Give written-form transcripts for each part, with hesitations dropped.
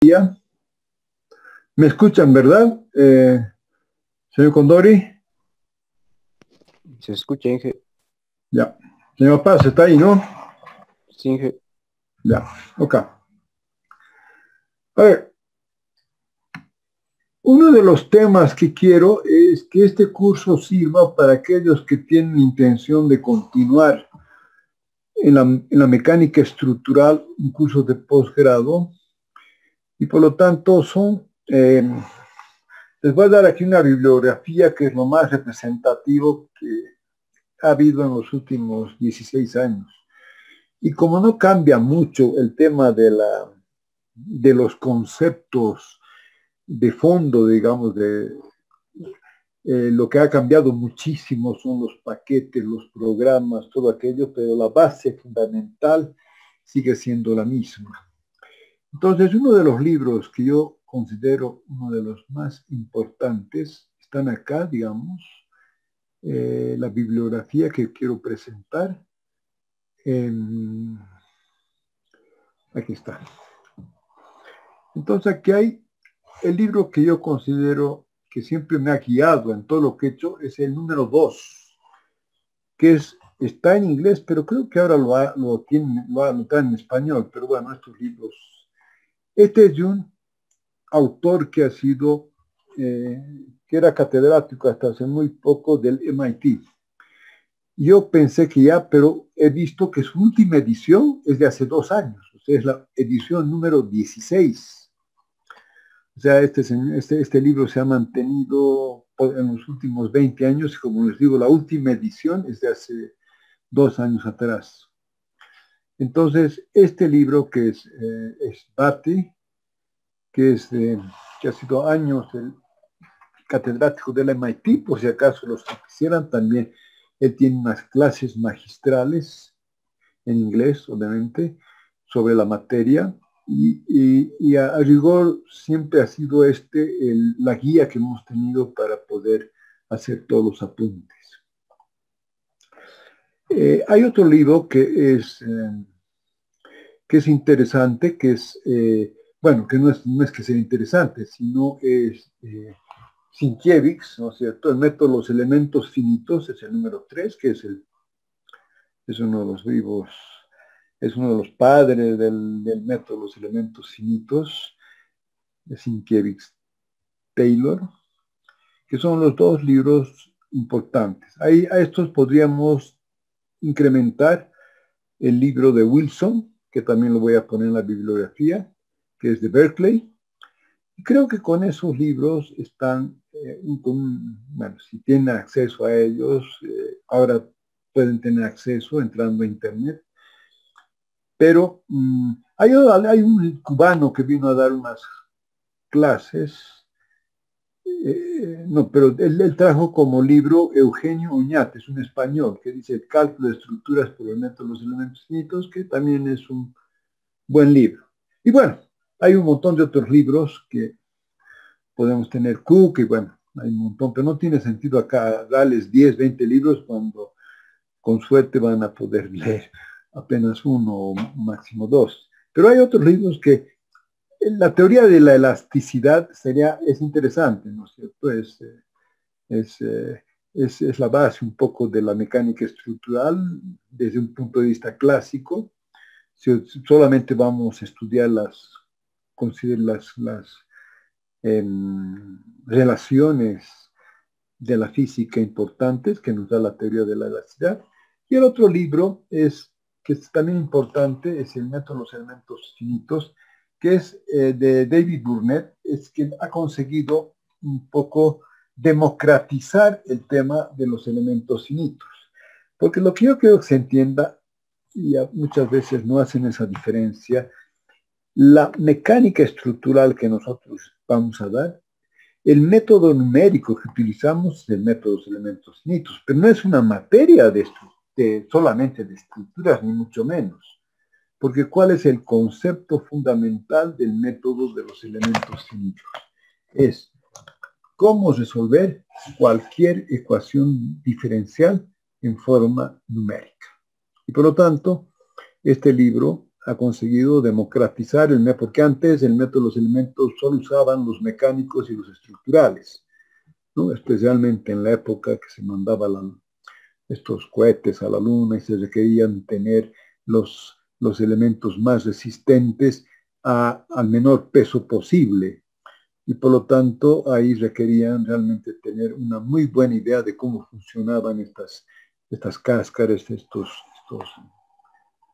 día. ¿Me escuchan, verdad? Señor Condori. Se escucha, Inge. Ya. Señor Paz, está ahí, ¿no? Sí, Inge. Ya. Ok. A ver, uno de los temas que quiero es que este curso sirva para aquellos que tienen intención de continuar en la mecánica estructural, un curso de posgrado, y por lo tanto les voy a dar aquí una bibliografía que es lo más representativo que ha habido en los últimos 16 años. Y como no cambia mucho el tema de los conceptos de fondo, digamos, lo que ha cambiado muchísimo son los paquetes, los programas, todo aquello, pero la base fundamental sigue siendo la misma. Entonces, uno de los libros que yo considero uno de los más importantes, están acá, digamos, la bibliografía que quiero presentar. Aquí está. Entonces, aquí hay el libro que yo considero que siempre me ha guiado en todo lo que he hecho, es el número 2, que está en inglés, pero creo que ahora lo traen en español, pero bueno, estos libros. Este es de un autor que que era catedrático hasta hace muy poco del MIT. Yo pensé que ya, pero he visto que su última edición es de hace 2 años, o sea, es la edición número 16. O sea, este libro se ha mantenido en los últimos 20 años, y como les digo, la última edición es de hace 2 años atrás. Entonces, este libro que es Batty, que ha sido años el catedrático del MIT, por si acaso los que quisieran también, él tiene unas clases magistrales en inglés, obviamente, sobre la materia, y a rigor siempre ha sido la guía que hemos tenido para poder hacer todos los apuntes. Hay otro libro que es interesante, bueno, que no es que sea interesante, sino es Sienkiewicz, ¿no es cierto? El método de los elementos finitos es el número 3, que es uno de los libros, es uno de los padres del método de los elementos finitos, de Sienkiewicz Taylor, que son los dos libros importantes. Ahí a estos podríamos incrementar el libro de Wilson, que también lo voy a poner en la bibliografía, que es de Berkeley. Y creo que con esos libros están, bueno, si tienen acceso a ellos, ahora pueden tener acceso entrando a Internet. Pero hay un cubano que vino a dar unas clases, no, pero él trajo como libro Eugenio Oñate, es un español, que dice El cálculo de estructuras por el método de los elementos finitos, que también es un buen libro. Y bueno, hay un montón de otros libros que podemos tener, Cook, y bueno, hay un montón, pero no tiene sentido acá darles 10, 20 libros cuando con suerte van a poder leer apenas uno o máximo dos. Pero hay otros libros que la teoría de la elasticidad es interesante, ¿no es cierto? Es la base un poco de la mecánica estructural desde un punto de vista clásico. Si solamente vamos a estudiar considerar las relaciones de la física importantes que nos da la teoría de la elasticidad. Y el otro libro que es también importante, es el método de los elementos finitos, que es de David Burnett, es quien ha conseguido un poco democratizar el tema de los elementos finitos. Porque lo que yo quiero que se entienda, y muchas veces no hacen esa diferencia, la mecánica estructural que nosotros vamos a dar, el método numérico que utilizamos es el método de los elementos finitos, pero no es una materia solamente de estructuras, ni mucho menos. Porque ¿cuál es el concepto fundamental del método de los elementos finitos? Es cómo resolver cualquier ecuación diferencial en forma numérica. Y por lo tanto, este libro ha conseguido democratizar el método, porque antes el método de los elementos solo usaban los mecánicos y los estructurales, ¿no? Especialmente en la época que se mandaban estos cohetes a la luna y se requerían tener los elementos más resistentes al menor peso posible. Y por lo tanto ahí requerían realmente tener una muy buena idea de cómo funcionaban estas cáscaras,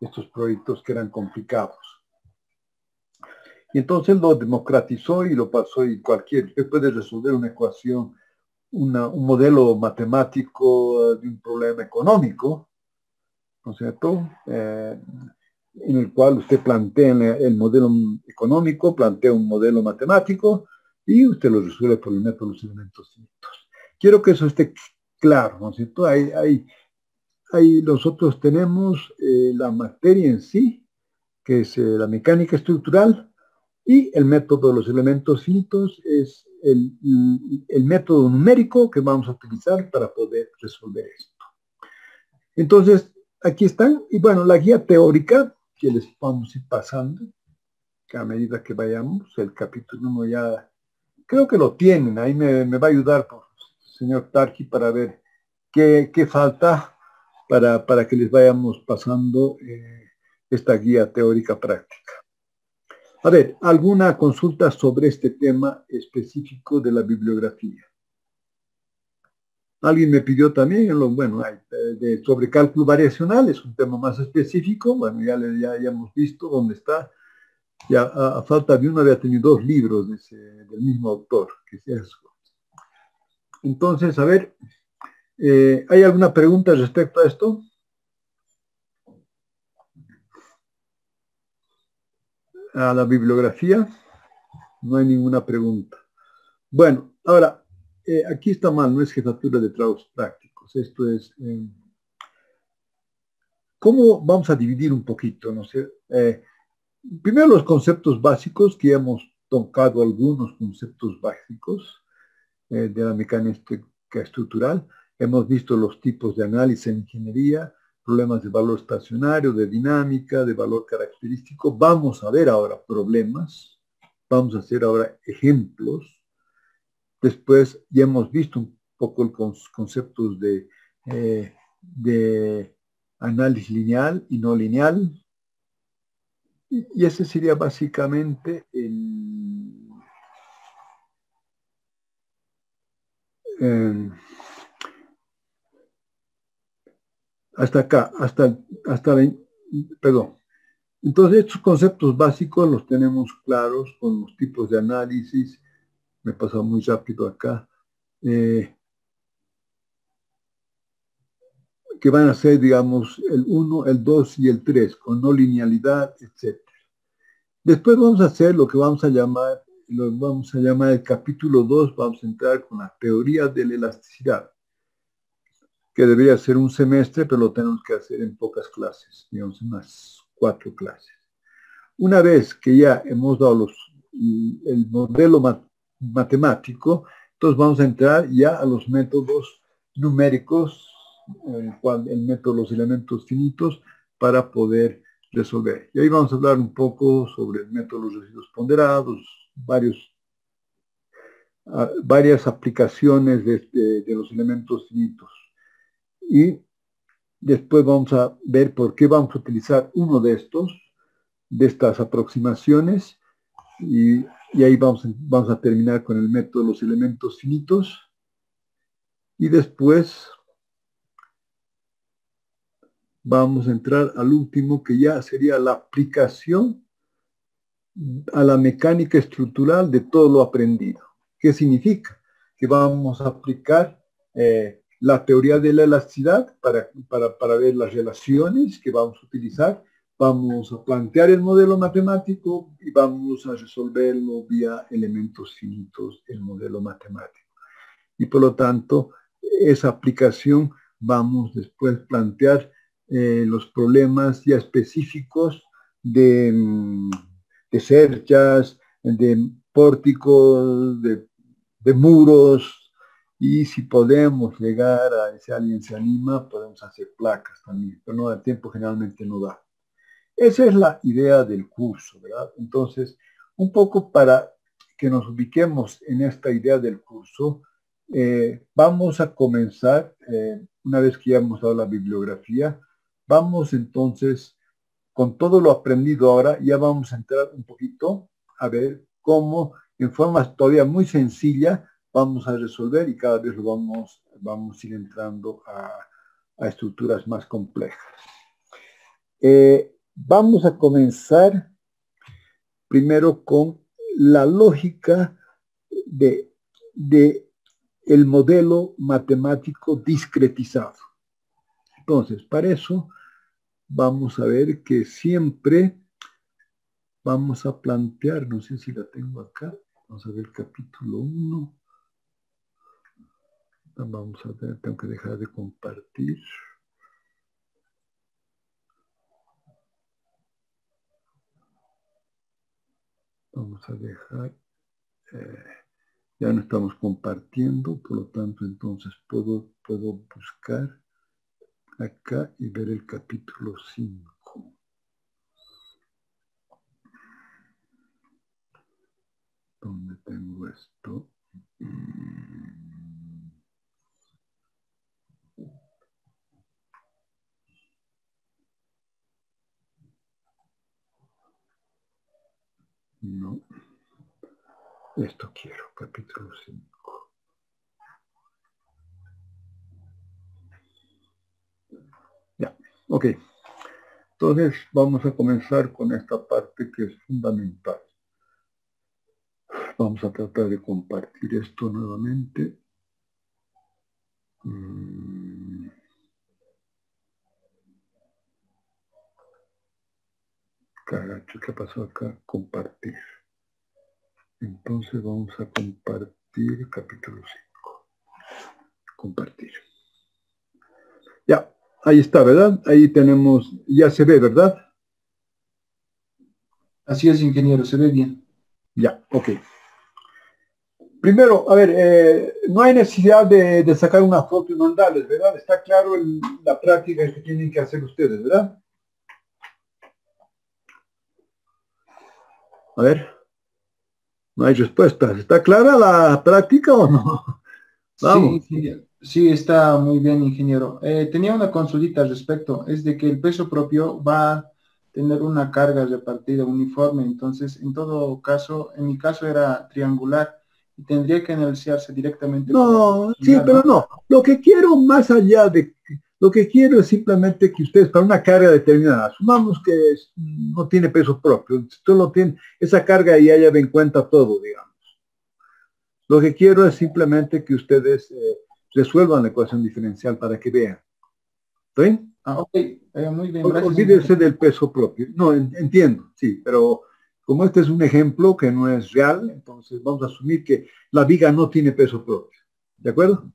estos proyectos que eran complicados. Y entonces lo democratizó y lo pasó, y usted puede resolver una ecuación, un modelo matemático de un problema económico, ¿no es cierto? En el cual usted plantea el modelo económico, plantea un modelo matemático y usted lo resuelve por el método de los elementos finitos. Quiero que eso esté claro, ¿no es cierto? Ahí nosotros tenemos la materia en sí, que es la mecánica estructural, y el método de los elementos finitos es el método numérico que vamos a utilizar para poder resolver esto. Entonces, aquí están, y bueno, la guía teórica que les vamos a ir pasando, que a medida que vayamos, el capítulo 1 ya, creo que lo tienen, ahí me va a ayudar por señor Tarki para ver qué falta para que les vayamos pasando esta guía teórica práctica. A ver, ¿alguna consulta sobre este tema específico de la bibliografía? Alguien me pidió también, bueno, sobre cálculo variacional, es un tema más específico, bueno, ya hemos visto dónde está, ya a falta de uno había tenido 2 libros del mismo autor, que es eso. Entonces, a ver, ¿hay alguna pregunta respecto a esto? A la bibliografía, no hay ninguna pregunta. Bueno, ahora, aquí está mal, no es jefatura de trabajos prácticos, esto es... ¿cómo vamos a dividir un poquito? ¿No sé? Primero los conceptos básicos, que hemos tocado algunos conceptos básicos de la mecánica estructural. Hemos visto los tipos de análisis en ingeniería, problemas de valor estacionario, de dinámica, de valor característico. Vamos a ver ahora problemas, vamos a hacer ahora ejemplos. Después ya hemos visto un poco los conceptos de análisis lineal y no lineal. Y ese sería básicamente hasta acá, perdón. Entonces, estos conceptos básicos los tenemos claros con los tipos de análisis. Me he pasado muy rápido acá. Que van a ser, digamos, el 1, el 2 y el 3, con no linealidad, etc. Después vamos a hacer lo que vamos a llamar el capítulo 2, vamos a entrar con la teoría de la elasticidad, que debería ser un semestre, pero lo tenemos que hacer en pocas clases, digamos, unas 4 clases. Una vez que ya hemos dado el modelo matemático, entonces vamos a entrar ya a los métodos numéricos, el método de los elementos finitos, para poder resolver. Y ahí vamos a hablar un poco sobre el método de los residuos ponderados, varias aplicaciones de los elementos finitos. Y después vamos a ver por qué vamos a utilizar uno de estas aproximaciones, y ahí vamos a terminar con el método de los elementos finitos, y después vamos a entrar al último, que ya sería la aplicación a la mecánica estructural de todo lo aprendido. ¿Qué significa? Que vamos a aplicar la teoría de la elasticidad para ver las relaciones que vamos a utilizar. Vamos a plantear el modelo matemático y vamos a resolverlo vía elementos finitos, el modelo matemático. Y por lo tanto, esa aplicación vamos después a plantear los problemas ya específicos de cerchas, de pórticos, de muros, y si podemos llegar si alguien se anima, podemos hacer placas también, pero no da tiempo, generalmente no da. Esa es la idea del curso, ¿verdad? Entonces, un poco para que nos ubiquemos en esta idea del curso, vamos a comenzar, una vez que ya hemos dado la bibliografía, vamos entonces, con todo lo aprendido ahora, ya vamos a entrar un poquito a ver cómo, en forma todavía muy sencilla, vamos a resolver y cada vez lo vamos a ir entrando a estructuras más complejas. Vamos a comenzar primero con la lógica de el modelo matemático discretizado. Entonces, para eso vamos a ver que siempre vamos a plantear, no sé si la tengo acá, vamos a ver el capítulo 1. Vamos a ver, tengo que dejar de compartir. Vamos a dejar, ya no estamos compartiendo, por lo tanto, entonces puedo buscar acá y ver el capítulo 5. ¿Dónde tengo esto? No, esto quiero, capítulo 5. Ya, ok. Entonces vamos a comenzar con esta parte que es fundamental. Vamos a tratar de compartir esto nuevamente. Caracho, ¿qué pasó acá? Compartir. Entonces vamos a compartir capítulo 5. Compartir. Ya, ahí está, ¿verdad? Ahí tenemos, ya se ve, ¿verdad? Así es, ingeniero, se ve bien. Ya, ok. Primero, a ver, no hay necesidad de sacar una foto y mandarles, ¿verdad? Está claro la práctica que tienen que hacer ustedes, ¿verdad? A ver, no hay respuestas. ¿Está clara la práctica o no? Sí, Vamos. ingeniero. Sí, está muy bien, ingeniero. Tenía una consulta al respecto, es de que el peso propio va a tener una carga repartida uniforme, entonces, en todo caso, en mi caso era triangular y tendría que analizarse directamente con la No, sí, profundidad, pero ¿no? no. Lo que quiero más allá de, lo que quiero es simplemente que ustedes para una carga determinada, asumamos que no tiene peso propio, solo tiene esa carga y ya lleva en cuenta todo, digamos. Lo que quiero es simplemente que ustedes resuelvan la ecuación diferencial para que vean. ¿Está bien? Ah, ok, muy bien, gracias, ingeniero. Olvídense del peso propio. No, entiendo, sí, pero como este es un ejemplo que no es real, entonces vamos a asumir que la viga no tiene peso propio. ¿De acuerdo?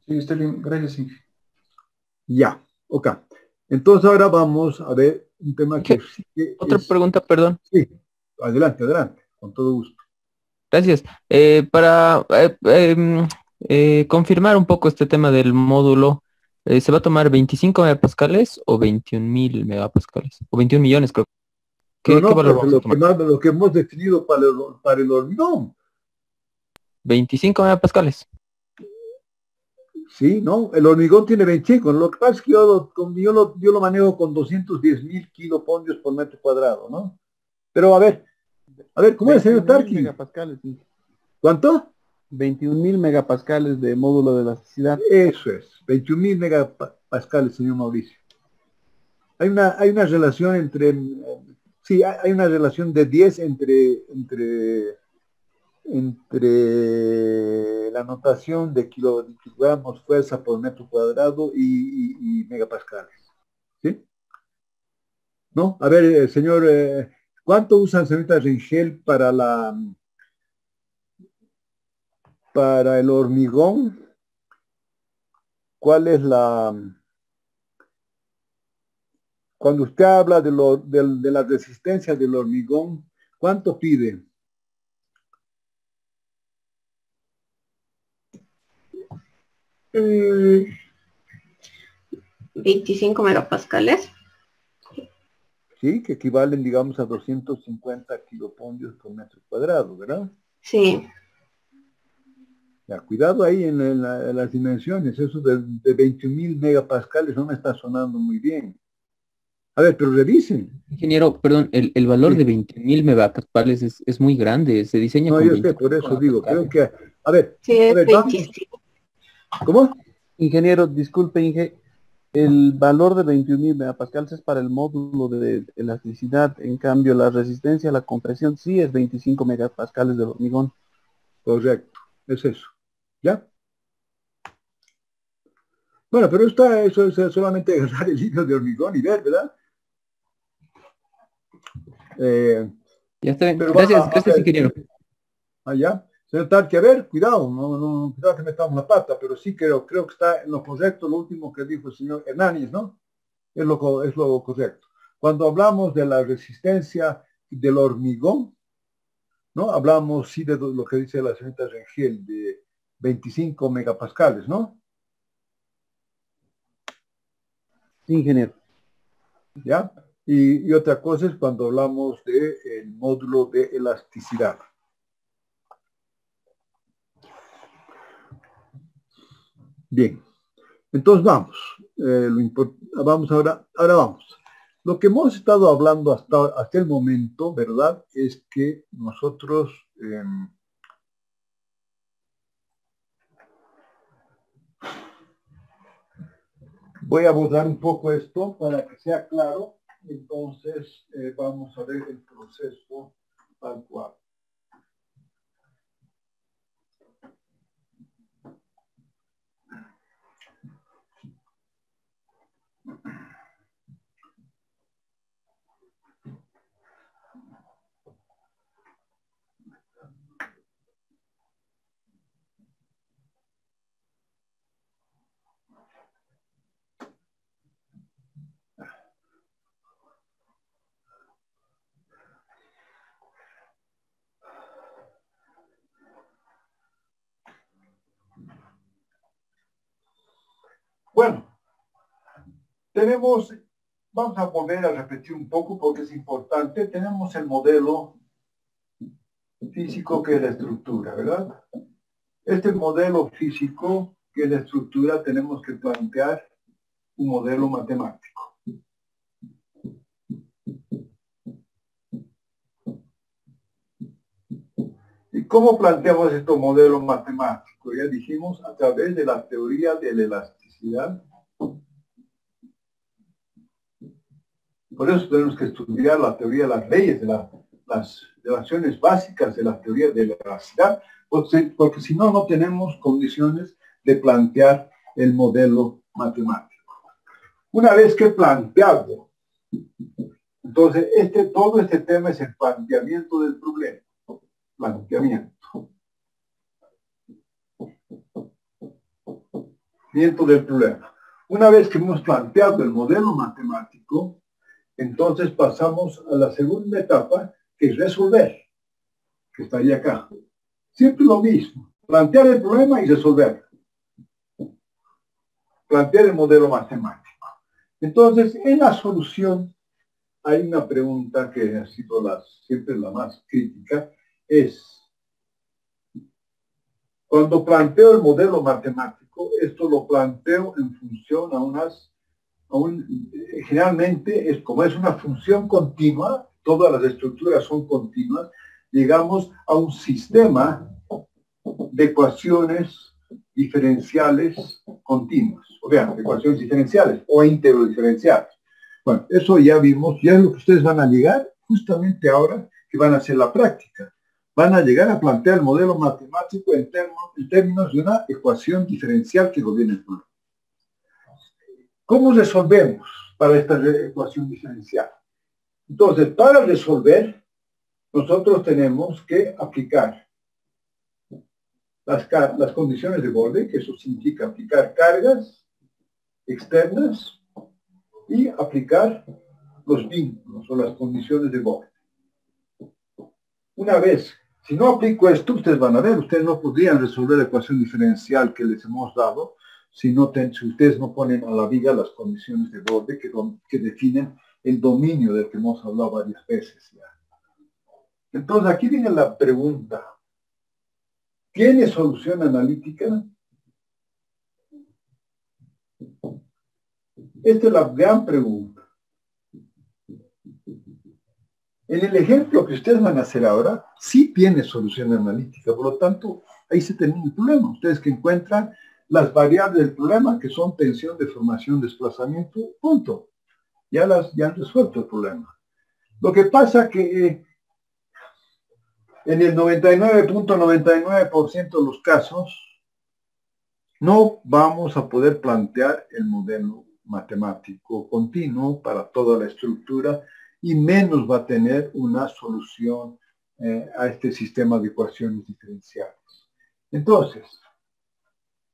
Sí, está bien, gracias, ingeniero. Ya, ok. Entonces ahora vamos a ver un tema que sí que Otra es... pregunta, perdón. Sí, adelante, adelante, con todo gusto. Gracias. Para confirmar un poco este tema del módulo, ¿se va a tomar 25 megapascales o 21.000 megapascales? O 21 millones, creo. No, ¿Qué no, valor pues vamos a tomar? lo que hemos definido para el hormigón. 25 megapascales. Sí, ¿no? El hormigón tiene 25. Lo que pasa es que yo lo manejo con 210.000 kilopolvios por metro cuadrado, ¿no? Pero a ver, ¿cómo es, señor 21.000 Tarki? megapascales, sí. ¿Cuánto? 21.000 megapascales de módulo de elasticidad. Eso es, 21.000 megapascales, señor Mauricio. Hay una relación sí, hay una relación de 10 entre la notación de kilogramos fuerza por metro cuadrado y megapascales. ¿Sí? ¿No? A ver, señor, ¿cuánto usan señorita Ringel para el hormigón? ¿Cuál es cuando usted habla de la resistencia del hormigón, ¿cuánto pide? Mm, 25 megapascales. ¿sí? Que equivalen, digamos, a 250 kilopollos por metro cuadrado, ¿verdad? Sí. Ya, cuidado ahí en las dimensiones, eso de 21.000 megapascales no me está sonando muy bien. A ver, pero revisen. Ingeniero, perdón, el valor Sí. de 20.000 megapascales es muy grande, se diseña No, con yo sé, 25 por eso digo, creo megapascales. que, Sí, es vamos. 25. ¿Cómo? Ingeniero, disculpe, el valor de 21.000 megapascales es para el módulo de elasticidad. En cambio, la resistencia a la compresión sí es 25 megapascales de hormigón. Correcto, es eso. ¿Ya? Bueno, pero eso es solamente agarrar el hilo de hormigón y ver, ¿verdad? Ya está bien. Pero Gracias, a gracias, ver, ingeniero. allá. Señor Tarque, a ver, cuidado, cuidado que metamos la pata, pero sí creo que está en lo correcto lo último que dijo el señor Hernández, ¿no? Es lo correcto. Cuando hablamos de la resistencia del hormigón, ¿no? Hablamos, sí, de lo que dice la señorita Rengel, de 25 megapascales, ¿no? Sí, ingeniero. ¿Ya? Y otra cosa es cuando hablamos del módulo de elasticidad. Bien, entonces vamos. Vamos ahora vamos. Lo que hemos estado hablando hasta el momento, ¿verdad? Es que nosotros voy a abordar un poco esto para que sea claro. Entonces vamos a ver el proceso tal cual. Bueno, vamos a volver a repetir un poco porque es importante. Tenemos el modelo físico que es la estructura, ¿verdad? Este modelo físico que es la estructura tenemos que plantear un modelo matemático. ¿Y cómo planteamos este modelo matemático? Ya dijimos a través de la teoría de la elasticidad. Por eso tenemos que estudiar la teoría de las leyes, de las relaciones básicas de la teoría de la elasticidad, porque si no, no tenemos condiciones de plantear el modelo matemático. Una vez que planteado, entonces todo este tema es el planteamiento del problema. Planteamiento del problema. Una vez que hemos planteado el modelo matemático, entonces pasamos a la segunda etapa, que es resolver, que estaría acá. Siempre lo mismo, plantear el problema y resolverlo. Plantear el modelo matemático. Entonces, en la solución hay una pregunta que ha sido siempre la más crítica, es, cuando planteo el modelo matemático, esto lo planteo en función generalmente, como es una función continua, todas las estructuras son continuas, llegamos a un sistema de ecuaciones diferenciales continuas, o sea, ecuaciones diferenciales o íntegros diferenciales. Bueno, eso ya vimos, ya es lo que ustedes van a llegar justamente ahora que van a hacer la práctica. Van a llegar a plantear el modelo matemático en términos de una ecuación diferencial que gobierne el problema. ¿Cómo resolvemos para esta ecuación diferencial? Entonces, para resolver, nosotros tenemos que aplicar las condiciones de borde, que eso significa aplicar cargas externas y aplicar los vínculos o las condiciones de borde. Una vez, si no aplico esto, ustedes van a ver, ustedes no podrían resolver la ecuación diferencial que les hemos dado si ustedes no ponen a la viga las condiciones de borde que definen el dominio del que hemos hablado varias veces ya. Entonces aquí viene la pregunta. ¿Tiene solución analítica? Esta es la gran pregunta. En el ejemplo que ustedes van a hacer ahora, sí tiene solución analítica, por lo tanto, ahí se termina el problema. Ustedes que encuentran las variables del problema, que son tensión, deformación, desplazamiento, punto. Ya han resuelto el problema. Lo que pasa que en el 99.99% de los casos, no vamos a poder plantear el modelo matemático continuo para toda la estructura y menos va a tener una solución a este sistema de ecuaciones diferenciales. Entonces,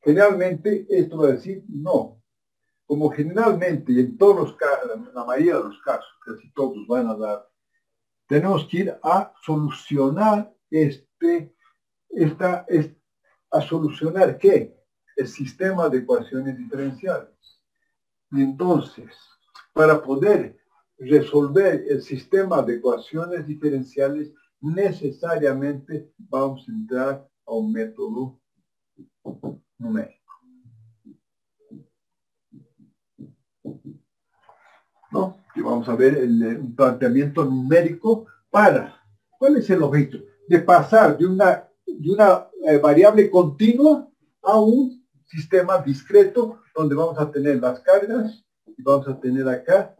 generalmente esto va a decir no. Como generalmente y en todos los casos, en la mayoría de los casos, casi todos van a dar, tenemos que ir a solucionar a solucionar ¿qué? El sistema de ecuaciones diferenciales. Y entonces, para poder resolver el sistema de ecuaciones diferenciales, necesariamente vamos a entrar a un método numérico. ¿No? Y vamos a ver un planteamiento numérico para, ¿cuál es el objetivo? De pasar de una variable continua a un sistema discreto donde vamos a tener las cargas y vamos a tener acá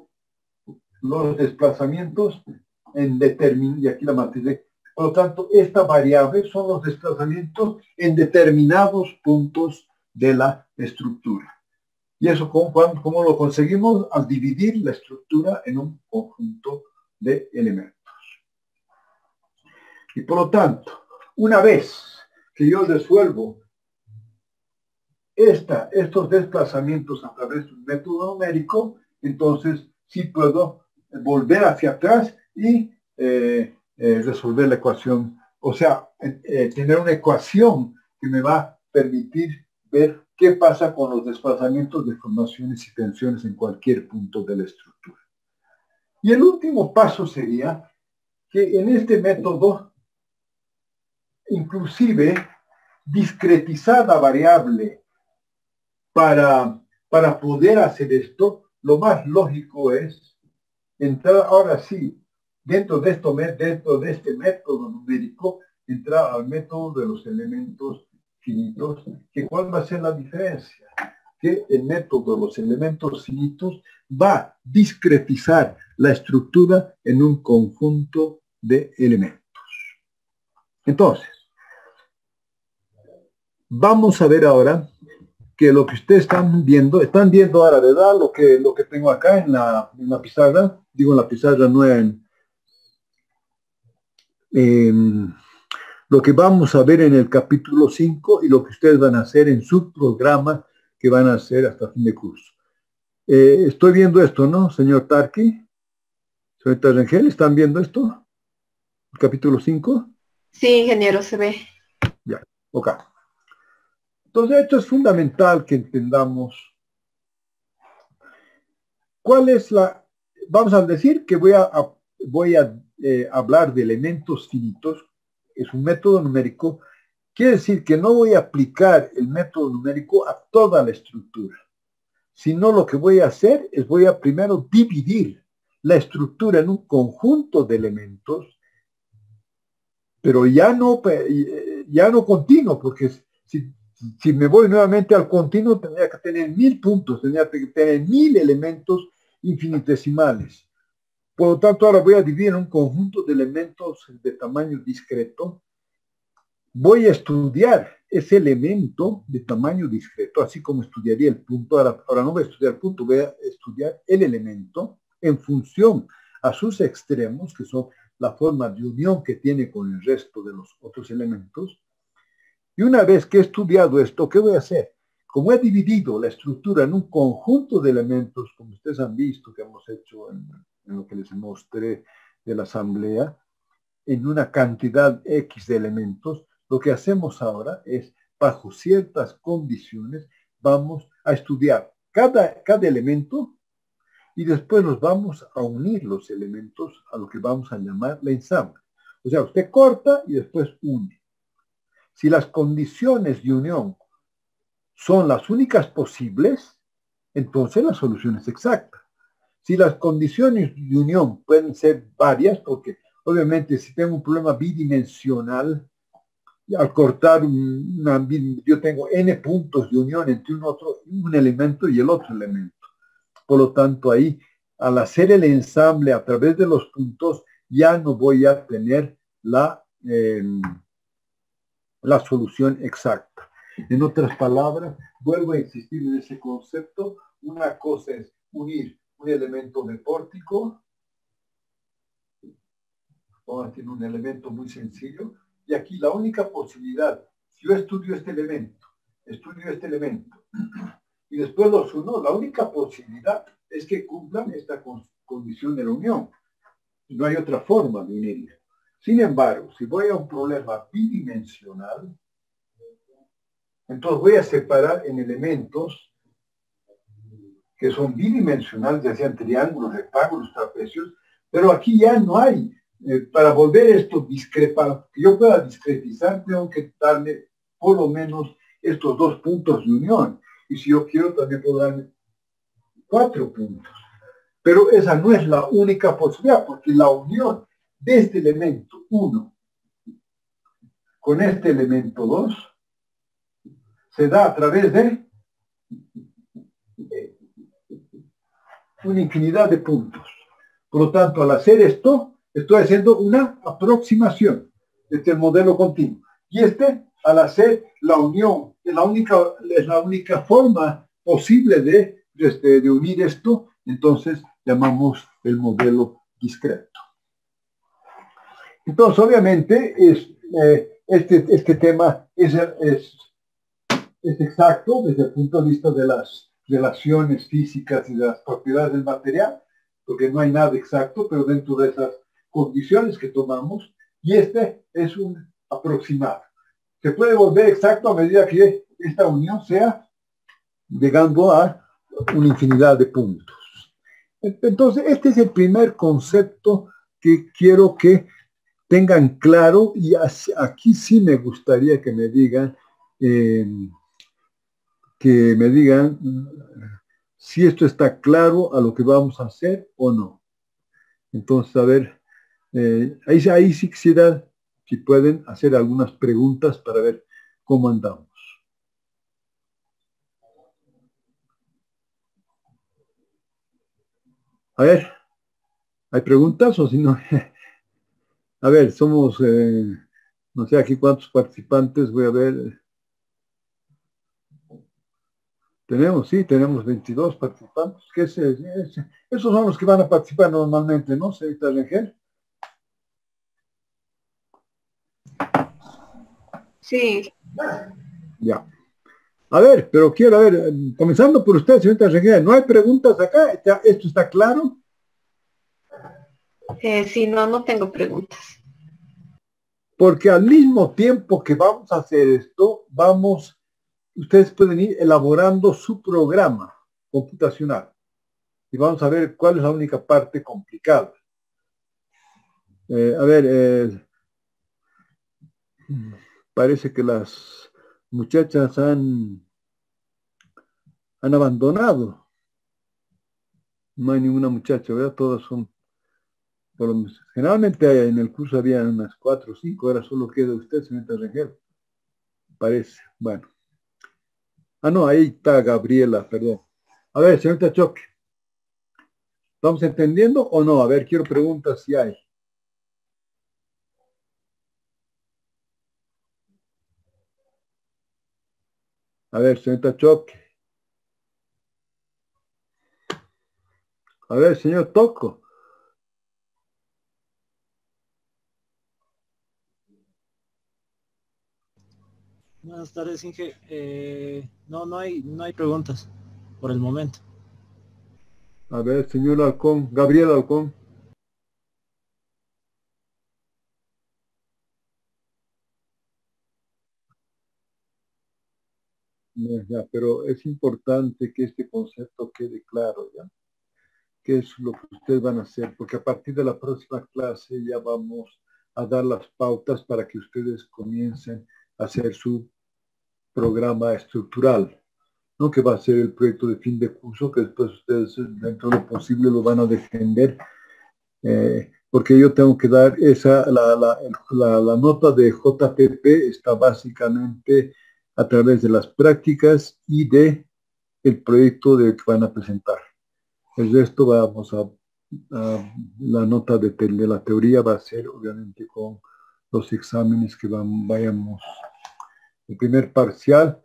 los desplazamientos y aquí la matriz. Por lo tanto, esta variable son los desplazamientos en determinados puntos de la estructura. ¿Y eso cómo lo conseguimos? Al dividir la estructura en un conjunto de elementos. Y por lo tanto, una vez que yo resuelvo estos desplazamientos a través de un método numérico, entonces sí puedo volver hacia atrás y resolver la ecuación. O sea, tener una ecuación que me va a permitir ver qué pasa con los desplazamientos, deformaciones y tensiones en cualquier punto de la estructura. Y el último paso sería que en este método, inclusive, discretizar la variable para poder hacer esto, lo más lógico es entrar ahora sí, dentro de este método numérico, entrar al método de los elementos finitos, que ¿cuál va a ser la diferencia? Que el método de los elementos finitos va a discretizar la estructura en un conjunto de elementos. Entonces, vamos a ver ahora que lo que ustedes están viendo ahora, ¿verdad? Lo que tengo acá en la pizarra, digo en la pizarra, no lo que vamos a ver en el capítulo 5 y lo que ustedes van a hacer en su programa que van a hacer hasta fin de curso. Estoy viendo esto, ¿no, señor Tarqui? Señorita Rangel, ¿están viendo esto? ¿El capítulo 5? Sí, ingeniero, se ve. Ya, ok. Entonces, esto es fundamental que entendamos cuál es vamos a decir que voy a hablar de elementos finitos, es un método numérico, quiere decir que no voy a aplicar el método numérico a toda la estructura, sino lo que voy a hacer es voy a primero dividir la estructura en un conjunto de elementos, pero ya no continuo, porque si me voy nuevamente al continuo, tendría que tener 1000 puntos, tendría que tener 1000 elementos infinitesimales. Por lo tanto, ahora voy a dividir en un conjunto de elementos de tamaño discreto. Voy a estudiar ese elemento de tamaño discreto, así como estudiaría el punto. Ahora no voy a estudiar el punto, voy a estudiar el elemento en función a sus extremos, que son la forma de unión que tiene con el resto de los otros elementos. Y una vez que he estudiado esto, ¿qué voy a hacer? Como he dividido la estructura en un conjunto de elementos, como ustedes han visto que hemos hecho en lo que les mostré de la asamblea, en una cantidad X de elementos, lo que hacemos ahora es, bajo ciertas condiciones, vamos a estudiar cada elemento y después los vamos a unir los elementos a lo que vamos a llamar la ensamble. O sea, usted corta y después une. Si las condiciones de unión son las únicas posibles, entonces la solución es exacta. Si las condiciones de unión pueden ser varias, porque obviamente si tengo un problema bidimensional, al cortar yo tengo n puntos de unión entre un elemento y el otro elemento. Por lo tanto, ahí, al hacer el ensamble a través de los puntos, ya no voy a tener la solución exacta. En otras palabras, vuelvo a insistir en ese concepto. Una cosa es unir un elemento de pórtico, vamos a tener un elemento muy sencillo, y aquí la única posibilidad, si yo estudio este elemento, y después los uno, la única posibilidad es que cumplan esta condición de la unión. No hay otra forma de unirlos. Sin embargo, si voy a un problema bidimensional, entonces voy a separar en elementos que son bidimensionales, ya sean triángulos, rectángulos, trapecios, pero aquí ya no hay, para volver esto discrepar, que yo pueda discretizar, tengo que darle por lo menos estos dos puntos de unión. Y si yo quiero, también puedo darle 4 puntos. Pero esa no es la única posibilidad, porque la unión de este elemento 1 con este elemento 2 se da a través de una infinidad de puntos. Por lo tanto, al hacer esto, estoy haciendo una aproximación. Este es el modelo continuo. Y al hacer la unión, es la única forma posible de unir esto, entonces llamamos el modelo discreto. Entonces, obviamente, este tema es exacto desde el punto de vista de las relaciones físicas y de las propiedades del material, porque no hay nada exacto, pero dentro de esas condiciones que tomamos, y es un aproximado. Se puede volver exacto a medida que esta unión sea llegando a una infinidad de puntos. Entonces, este es el primer concepto que quiero que tengan claro, y aquí sí me gustaría que me digan si esto está claro a lo que vamos a hacer o no. Entonces, a ver, ahí sí quisiera, si pueden, hacer algunas preguntas para ver cómo andamos. A ver, ¿hay preguntas o si no? A ver, somos, no sé aquí cuántos participantes, voy a ver. Tenemos 22 participantes. Esos son los que van a participar normalmente, ¿no, señorita Rengel? Sí, Ya. A ver, pero quiero ver, comenzando por usted, señorita Rengel, ¿no hay preguntas acá? ¿Esto está claro? sí, no tengo preguntas. Porque al mismo tiempo que vamos a hacer esto, ustedes pueden ir elaborando su programa computacional. Y vamos a ver cuál es la única parte complicada. A ver, parece que las muchachas han abandonado. No hay ninguna muchacha, ¿verdad? Todas son, generalmente en el curso había unas 4 o 5, ahora solo queda usted, señorita Rengel. Parece, bueno. No, ahí está Gabriela, perdón. A ver, señorita Choque, ¿estamos entendiendo o no? A ver, quiero preguntas si hay. A ver, señorita Choque. A ver, señor Toco. Buenas tardes, Inge. No hay preguntas por el momento. A ver, señor Halcón, Gabriel Halcón. Ya, pero es importante que este concepto quede claro, ¿ya? qué es lo que ustedes van a hacer, porque a partir de la próxima clase ya vamos a dar las pautas para que ustedes comiencen a hacer su programa estructural, ¿no? Que va a ser el proyecto de fin de curso, que después ustedes dentro de lo posible lo van a defender, porque yo tengo que dar la nota de JPP está básicamente a través de las prácticas y de el proyecto que van a presentar. El resto vamos la nota de la teoría va a ser obviamente con los exámenes que vayamos. El primer parcial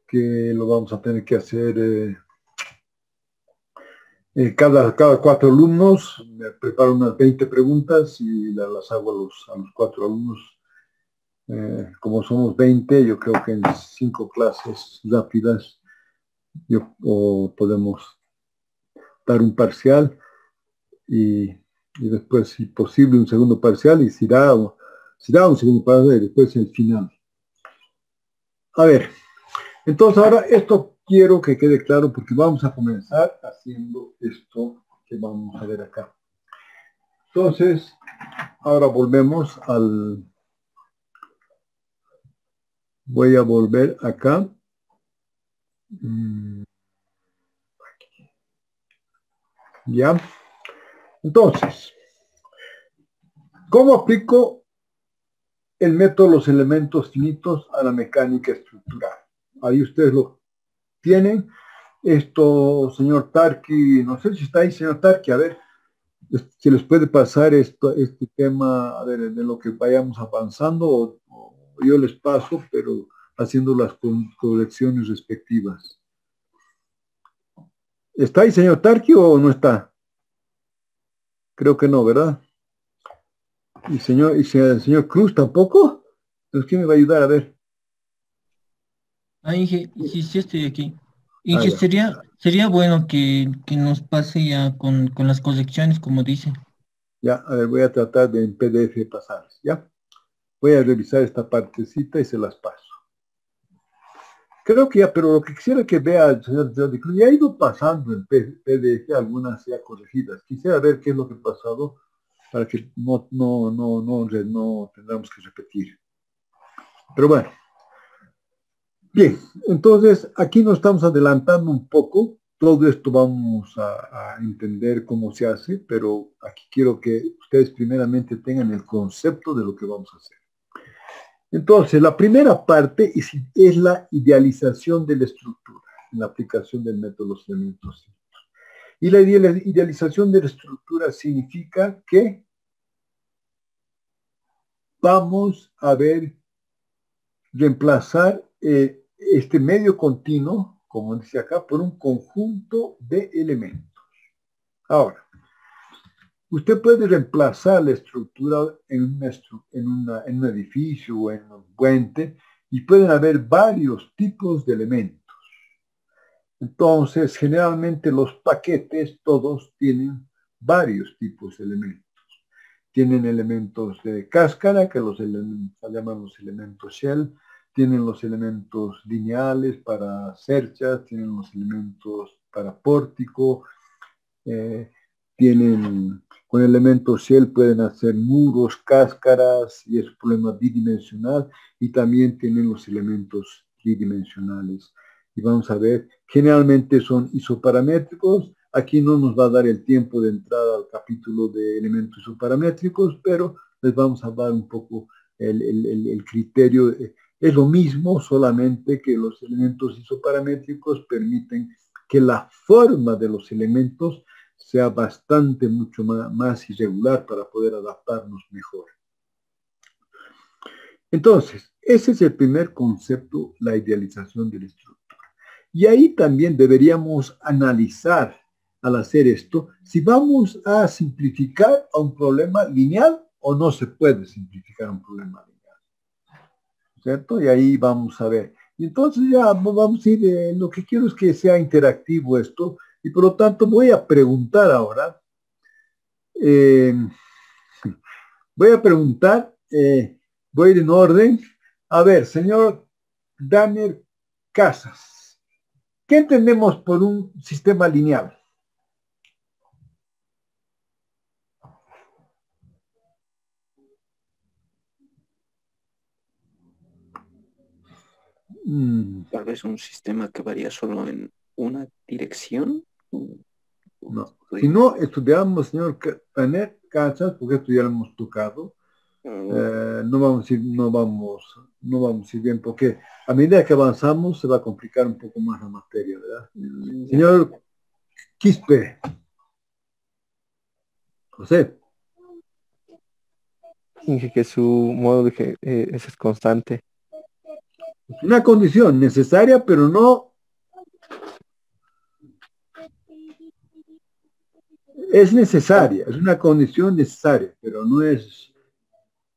que lo vamos a tener que hacer cada 4 alumnos, me preparo unas 20 preguntas y las hago a los 4 alumnos. Como somos 20, yo creo que en 5 clases rápidas podemos dar un parcial y después, si posible, un segundo parcial, y si da un segundo parcial, y después el final. A ver, entonces ahora esto quiero que quede claro porque vamos a comenzar haciendo esto que vamos a ver acá. Entonces, ahora volvemos voy a volver acá. Ya. Entonces, ¿cómo aplico el método de los elementos finitos a la mecánica estructural? Ahí ustedes lo tienen. Esto, señor Tarqui, no sé si está ahí, señor Tarqui, a ver, si les puede pasar este tema, a ver, de lo que vayamos avanzando, o yo les paso, pero haciendo las correcciones respectivas. ¿Está ahí, señor Tarqui, o no está? Creo que no, ¿verdad? ¿Y el señor Cruz tampoco? Entonces, ¿quién me va a ayudar? A ver. Ah, Inge, sí estoy aquí. Ah, Inge, ya. sería bueno que nos pase ya con las correcciones, como dice. Ya, a ver, voy a tratar de en PDF pasarles, ¿ya? Voy a revisar esta partecita y se las paso. Creo que ya, pero lo que quisiera que vea el señor Jordi Cruz, ya ha ido pasando en PDF algunas ya corregidas. Quisiera ver qué es lo que ha pasado para que no tengamos que repetir. Pero bueno. Bien, entonces aquí nos estamos adelantando un poco. Todo esto vamos a entender cómo se hace, pero aquí quiero que ustedes primeramente tengan el concepto de lo que vamos a hacer. Entonces, la primera parte es la idealización de la estructura, en la aplicación del método de los elementos. Y la idealización de la estructura significa que vamos a reemplazar este medio continuo, como dice acá, por un conjunto de elementos. Ahora, usted puede reemplazar la estructura en un edificio o en un puente y pueden haber varios tipos de elementos. Entonces, generalmente los paquetes todos tienen varios tipos de elementos. Tienen elementos de cáscara, que se llaman los elementos shell, tienen los elementos lineales para cerchas, tienen los elementos para pórtico, con elementos shell pueden hacer muros, cáscaras, y es un problema bidimensional, y también tienen los elementos tridimensionales. Y vamos a ver, generalmente son isoparamétricos. Aquí no nos va a dar el tiempo de entrar al capítulo de elementos isoparamétricos, pero les vamos a dar un poco el criterio. Es lo mismo, solamente que los elementos isoparamétricos permiten que la forma de los elementos sea mucho más irregular para poder adaptarnos mejor. Entonces, ese es el primer concepto, la idealización de la estructura. Y ahí también deberíamos analizar, al hacer esto, si vamos a simplificar a un problema lineal o no se puede simplificar un problema lineal. ¿Cierto? Y ahí vamos a ver. Y entonces ya vamos a ir, lo que quiero es que sea interactivo esto, y por lo tanto voy a preguntar ahora, voy a ir en orden. A ver, señor Daniel Casas, ¿qué entendemos por un sistema lineal? Tal vez un sistema que varía solo en una dirección. No. Si no estudiamos, señor Canet, Casas, porque esto ya lo hemos tocado, no vamos a ir, no vamos a ir bien, porque a medida que avanzamos se va a complicar un poco más la materia, ¿verdad? Señor Quispe, José. Dije que su modo de que ese es constante. Es una condición necesaria, pero no es necesaria, es una condición necesaria, pero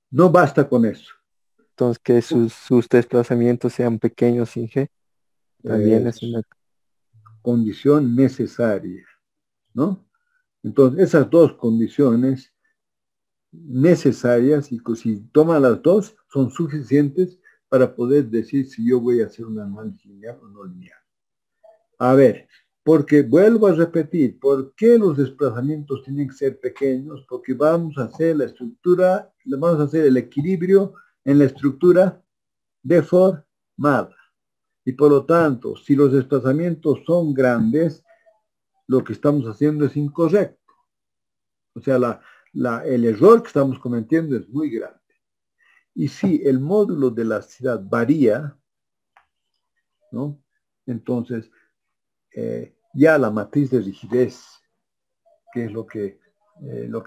no basta con eso. Entonces, que sus desplazamientos sean pequeños, Inge, también es una... condición necesaria, ¿no? Entonces, esas dos condiciones necesarias, y si toman las dos, son suficientes para poder decir si yo voy a hacer un análisis lineal o no lineal. A ver, porque vuelvo a repetir, ¿por qué los desplazamientos tienen que ser pequeños? Porque vamos a hacer la estructura, vamos a hacer el equilibrio en la estructura deformada. Y por lo tanto, si los desplazamientos son grandes, lo que estamos haciendo es incorrecto. O sea, el error que estamos cometiendo es muy grande. Y si el módulo de elasticidad varía, ¿no? Entonces, ya la matriz de rigidez, que es lo que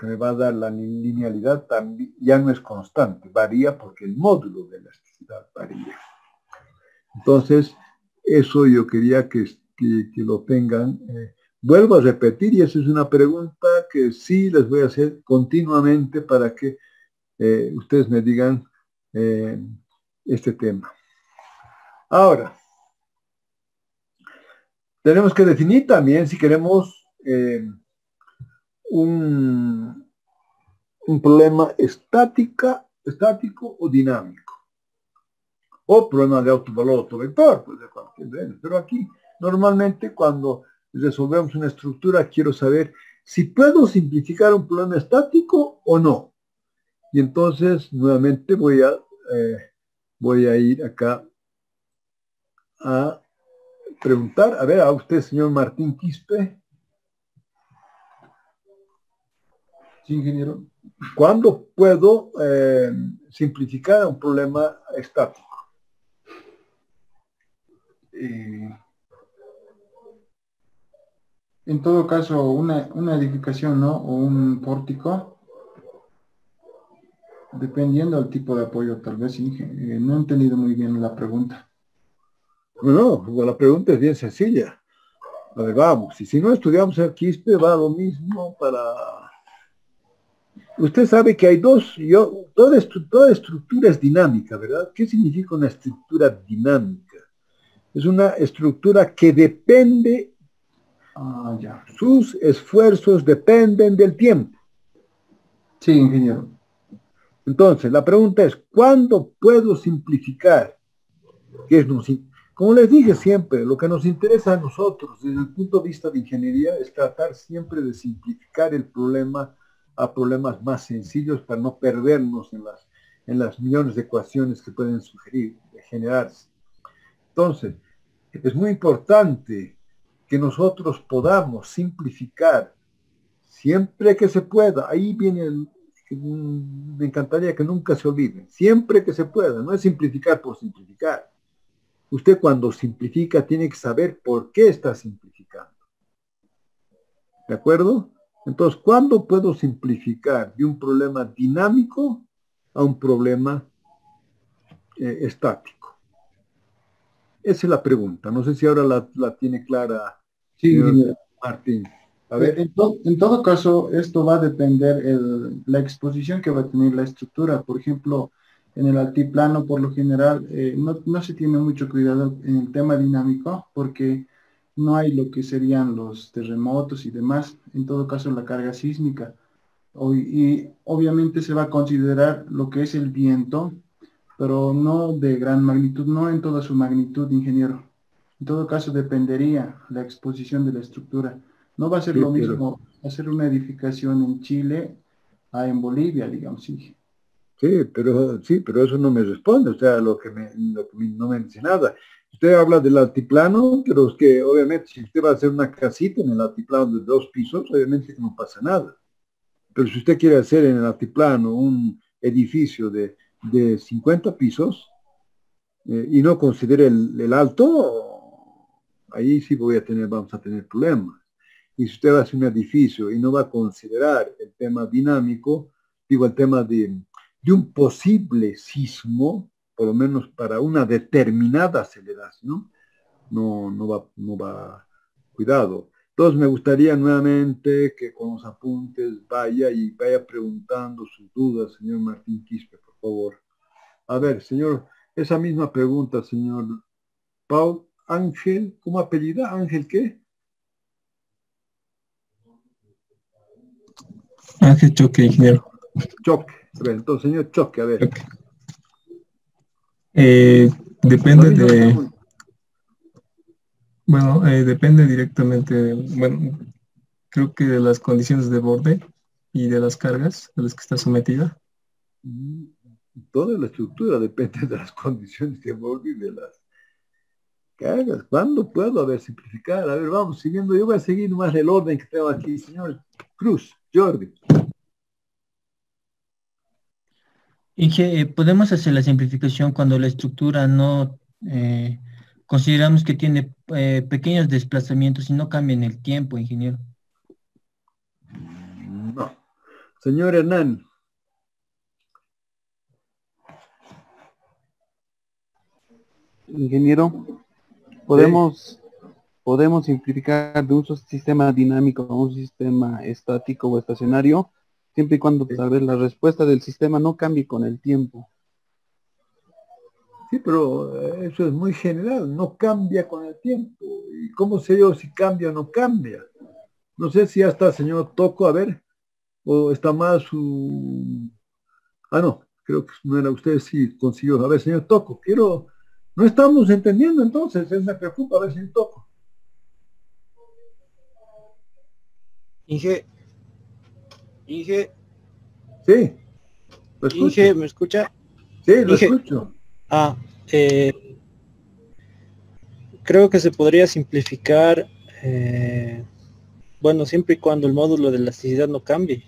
me va a dar la linealidad, también, ya no es constante, varía porque el módulo de elasticidad varía. Entonces, eso yo quería que lo tengan. Vuelvo a repetir, y esa es una pregunta que sí les voy a hacer continuamente para que ustedes me digan este tema. Ahora, tenemos que definir también si queremos un problema estático o dinámico, o problema de autovalor autovector, pues de cualquier. Pero aquí, normalmente, cuando resolvemos una estructura, quiero saber si puedo simplificar un problema estático o no. Y entonces, nuevamente, voy a ir acá a preguntar, a ver, a usted, señor Martín Quispe. Sí, ingeniero. ¿Cuándo puedo simplificar un problema estático? En todo caso, una edificación, ¿no? O un pórtico, dependiendo del tipo de apoyo, tal vez, no he entendido muy bien la pregunta. No, la pregunta es bien sencilla. A ver, vamos, y si no estudiamos el Quispe, va lo mismo para... Usted sabe que hay toda estructura es dinámica, ¿verdad? ¿Qué significa una estructura dinámica? Es una estructura que depende, sus esfuerzos dependen del tiempo. Sí, ingeniero. Entonces, la pregunta es, ¿cuándo puedo simplificar? Como les dije siempre, lo que nos interesa a nosotros desde el punto de vista de ingeniería es tratar siempre de simplificar el problema a problemas más sencillos para no perdernos en las millones de ecuaciones que pueden generarse. Entonces, es muy importante que nosotros podamos simplificar siempre que se pueda. Ahí viene me encantaría que nunca se olviden, siempre que se pueda, no es simplificar por simplificar. Usted cuando simplifica tiene que saber por qué está simplificando. ¿De acuerdo? Entonces, ¿cuándo puedo simplificar de un problema dinámico a un problema estático? Esa es la pregunta. No sé si ahora la tiene clara, sí, señor Martín. A ver. En todo caso, esto va a depender la exposición que va a tener la estructura. Por ejemplo, en el altiplano, por lo general, no se tiene mucho cuidado en el tema dinámico porque no hay lo que serían los terremotos y demás. En todo caso, la carga sísmica. Y obviamente se va a considerar lo que es el viento, pero no de gran magnitud, no en toda su magnitud, ingeniero. En todo caso, dependería la exposición de la estructura. No va a ser lo mismo hacer una edificación en Chile a en Bolivia, digamos. Sí. Sí, pero eso no me responde, o sea, no me dice nada. Usted habla del altiplano, pero es que obviamente si usted va a hacer una casita en el altiplano de 2 pisos, obviamente que no pasa nada. Pero si usted quiere hacer en el altiplano un edificio de 50 pisos y no considere el alto, ahí sí vamos a tener problemas. Y si usted va a hacer un edificio y no va a considerar el tema dinámico, digo, el tema de un posible sismo, por lo menos para una determinada aceleración, no va, cuidado. Entonces me gustaría nuevamente que con los apuntes vaya preguntando sus dudas, señor Martín Quispe, por favor. A ver, señor, esa misma pregunta, señor Paul Ángel, ¿cómo apellida? ¿Ángel qué? Ángel Choque, ingeniero. Choque. A ver, entonces, señor Choque, a ver. Okay. Depende de... Bueno, depende directamente, bueno, creo que de las condiciones de borde y de las cargas a las que está sometida. Toda la estructura depende de las condiciones de borde y de las cargas. ¿Cuándo puedo? A ver, simplificar. A ver, vamos siguiendo. Yo voy a seguir más el orden que tengo aquí, señor Cruz, Jordi. Inge, podemos hacer la simplificación cuando la estructura no consideramos que tiene pequeños desplazamientos y no cambia en el tiempo, ingeniero. No. Señor Hernán. Ingeniero, podemos simplificar de un sistema dinámico a un sistema estático o estacionario, siempre y cuando tal vez la respuesta del sistema no cambie con el tiempo. Sí, pero eso es muy general, no cambia con el tiempo. ¿Y cómo sé yo si cambia o no cambia? No sé si ya está, señor Toco, a ver, o está más su... Ah, no, creo que no era usted, sí consiguió. A ver, señor Toco, no estamos entendiendo entonces, me preocupa, a ver, señor Toco. Inge. Sí, lo escucho. Inge, ¿me escucha? Sí, lo escucho. Creo que se podría simplificar, bueno, siempre y cuando el módulo de elasticidad no cambie.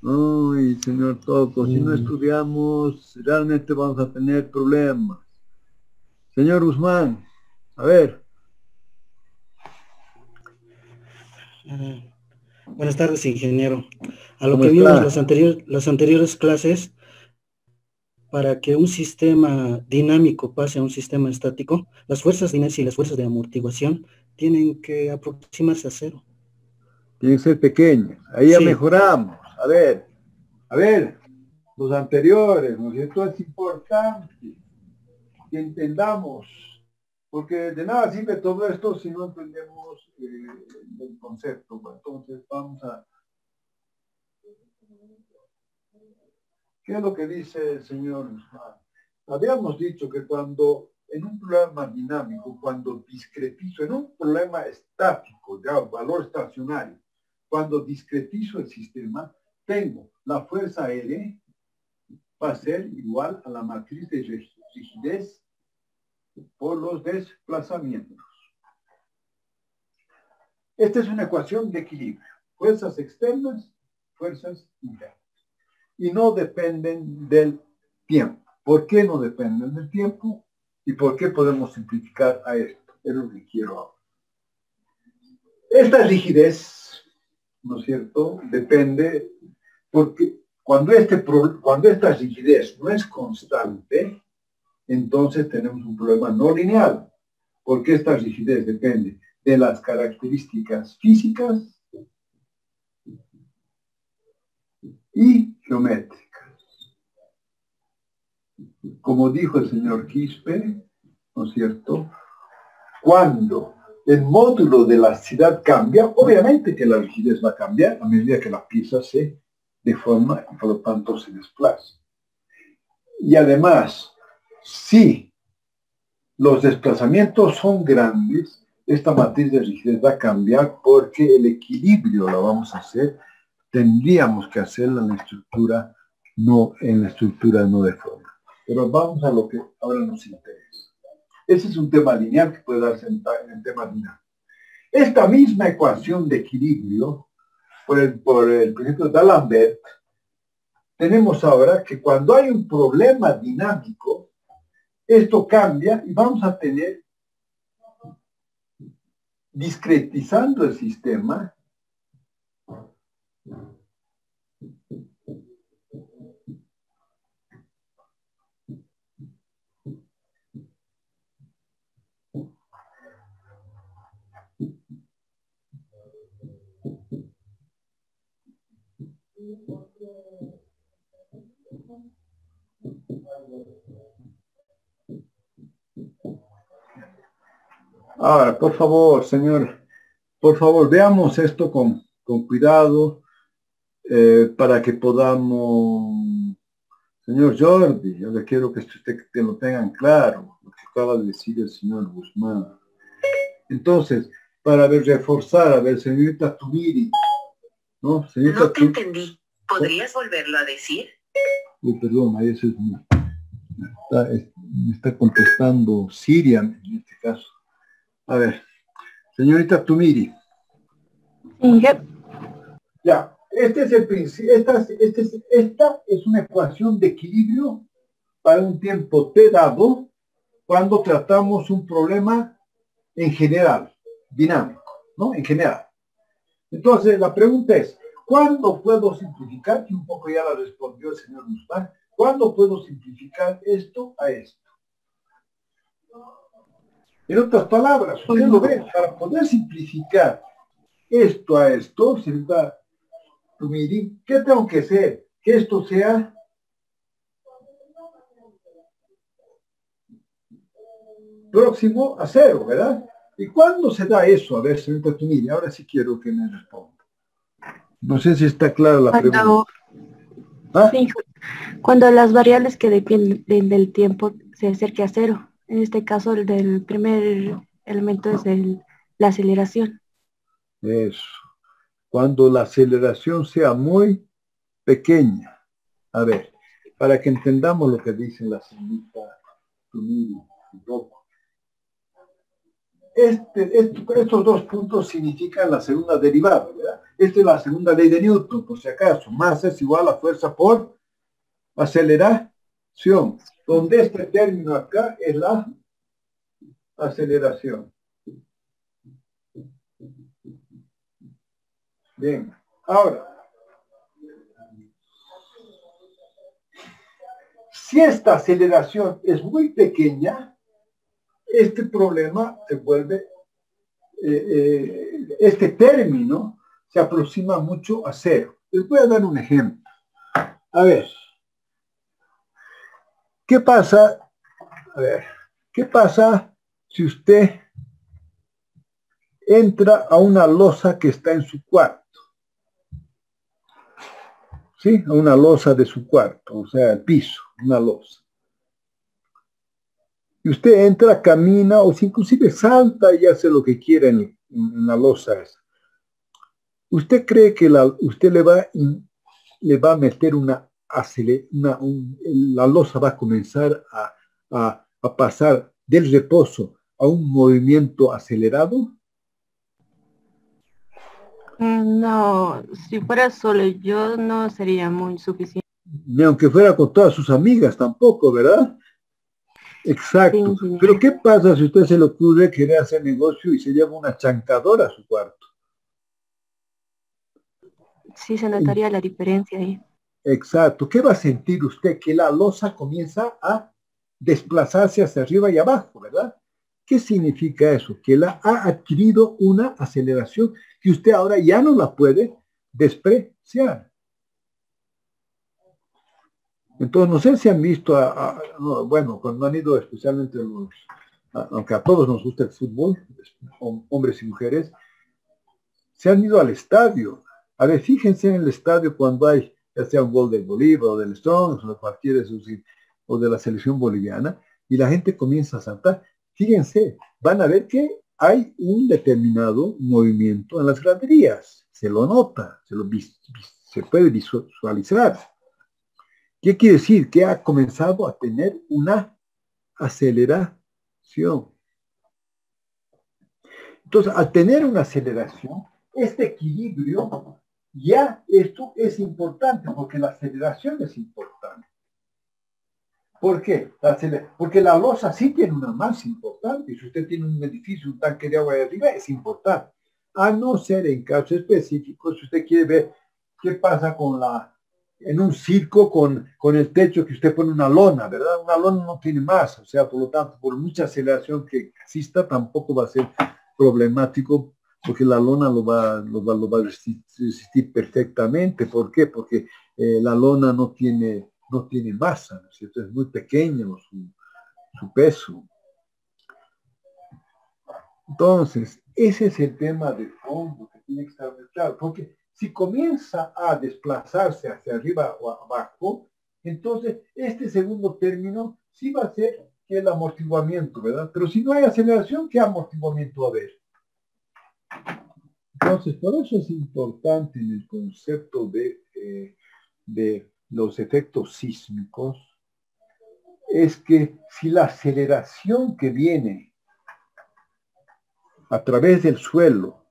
Uy, señor Toco, si no estudiamos, realmente vamos a tener problemas. Señor Guzmán, a ver. Buenas tardes, ingeniero. A lo que vimos las anteriores clases, para que un sistema dinámico pase a un sistema estático, las fuerzas de inercia y las fuerzas de amortiguación tienen que aproximarse a cero. Tienen que ser pequeñas. Ahí ya mejoramos. A ver, los anteriores, ¿no es cierto? Es importante que entendamos, porque de nada sirve todo esto si no entendemos el concepto. Entonces vamos a... ¿Qué es lo que dice el señor Guzmán? Habíamos dicho que cuando en un problema dinámico, cuando discretizo, en un problema estático, ya valor estacionario, cuando discretizo el sistema, tengo la fuerza R, va a ser igual a la matriz de rigidez por los desplazamientos. Esta es una ecuación de equilibrio. Fuerzas externas, fuerzas internas. Y no dependen del tiempo. ¿Por qué no dependen del tiempo? ¿Y por qué podemos simplificar a esto? Es lo que quiero ahora. Esta rigidez, ¿no es cierto?, depende, porque cuando esta rigidez no es constante, entonces tenemos un problema no lineal, porque esta rigidez depende de las características físicas y geométricas. Como dijo el señor Quispe, ¿no es cierto?, cuando el módulo de elasticidad cambia, obviamente que la rigidez va a cambiar a medida que la pieza se deforma y por lo tanto se desplaza. Y además, si los desplazamientos son grandes, esta matriz de rigidez va a cambiar porque el equilibrio lo vamos a hacer, tendríamos que hacerlo en la estructura no en la estructura, no de forma. Pero vamos a lo que ahora nos interesa. Ese es un tema lineal que puede darse en tema dinámico. Esta misma ecuación de equilibrio, por el principio de D'Alembert, tenemos ahora que cuando hay un problema dinámico, esto cambia y vamos a tener, discretizando el sistema, ahora, por favor, señor, por favor, veamos esto con cuidado para que podamos... Señor Jordi, yo le quiero que usted que lo tengan claro, lo que acaba de decir el señor Guzmán. Entonces, para reforzar, a ver, señorita Tumiri, ¿no? Señorita No te entendí. ¿Podrías volverlo a decir? Uy, perdón, ahí eso es me está contestando Siria en este caso. A ver, señorita Tumiri. Ya, este es el principio, esta es una ecuación de equilibrio para un tiempo t dado cuando tratamos un problema en general, dinámico, ¿no? En general. Entonces, la pregunta es, ¿cuándo puedo simplificar? Y un poco ya la respondió el señor Guzmán. ¿Cuándo puedo simplificar esto a esto? En otras palabras, usted lo ve, para poder simplificar esto a esto, señorita Tumiri, ¿qué tengo que hacer? Que esto sea próximo a cero, ¿verdad? ¿Y cuándo se da eso? A ver, señorita Tumiri, ahora sí quiero que me responda. No sé si está clara la pregunta. ¿Ah? Sí, cuando las variables que dependen del tiempo se acerque a cero. En este caso, el del primer elemento es la aceleración. Eso. Cuando la aceleración sea muy pequeña. A ver, para que entendamos lo que dice la señorita Tumiri un poco. Estos dos puntos significan la segunda derivada, ¿verdad? Esta es la segunda ley de Newton, por si acaso. Masa es igual a fuerza por aceleración, donde este término acá es la aceleración. Bien, ahora, si esta aceleración es muy pequeña, este problema se vuelve, este término se aproxima mucho a cero. Les voy a dar un ejemplo. A ver, ¿qué pasa? A ver, ¿qué pasa si usted entra a una losa que está en su cuarto? ¿Sí? A una losa de su cuarto, o sea, el piso, una losa. Y usted entra, camina, o si inclusive salta y hace lo que quiera en la losa esa. ¿Usted cree que usted le va a meter la losa va a comenzar a pasar del reposo a un movimiento acelerado? No, si fuera solo yo no sería muy suficiente. Ni aunque fuera con todas sus amigas tampoco, ¿verdad? Exacto. Sí. Pero ¿qué pasa si a usted se le ocurre querer hacer negocio y se lleva una chancadora a su cuarto? Sí, se notaría la diferencia ahí. Exacto. ¿Qué va a sentir usted? Que la losa comienza a desplazarse hacia arriba y abajo, ¿verdad? ¿Qué significa eso? Que ha adquirido una aceleración que usted ahora ya no la puede despreciar. Entonces, no sé si han visto, bueno, cuando han ido especialmente aunque a todos nos gusta el fútbol, hombres y mujeres, se han ido al estadio. A ver, fíjense en el estadio cuando hay, ya sea un gol del Bolívar o del Strong's o de cualquiera de sus, o de la selección boliviana, y la gente comienza a saltar. Fíjense, van a ver que hay un determinado movimiento en las graderías. Se lo nota, se puede visualizar. ¿Qué quiere decir? Que ha comenzado a tener una aceleración. Entonces, al tener una aceleración, este equilibrio, ya esto es importante, porque la aceleración es importante. ¿Por qué? Porque la losa sí tiene una masa importante. Si usted tiene un edificio, un tanque de agua de arriba, es importante. A no ser en casos específicos, si usted quiere ver qué pasa en un circo con el techo que usted pone una lona, ¿verdad? Una lona no tiene masa, o sea, por lo tanto, por mucha aceleración que exista, tampoco va a ser problemático, porque la lona lo va a resistir perfectamente. ¿Por qué? Porque la lona no tiene masa, ¿no es cierto? Es muy pequeño su peso. Entonces, ese es el tema de fondo que tiene que estar muy claro, porque si comienza a desplazarse hacia arriba o abajo, entonces este segundo término sí va a ser que el amortiguamiento, ¿verdad? Pero si no hay aceleración, ¿qué amortiguamiento va a haber? Entonces, por eso es importante en el concepto de los efectos sísmicos, es que si la aceleración que viene a través del suelo,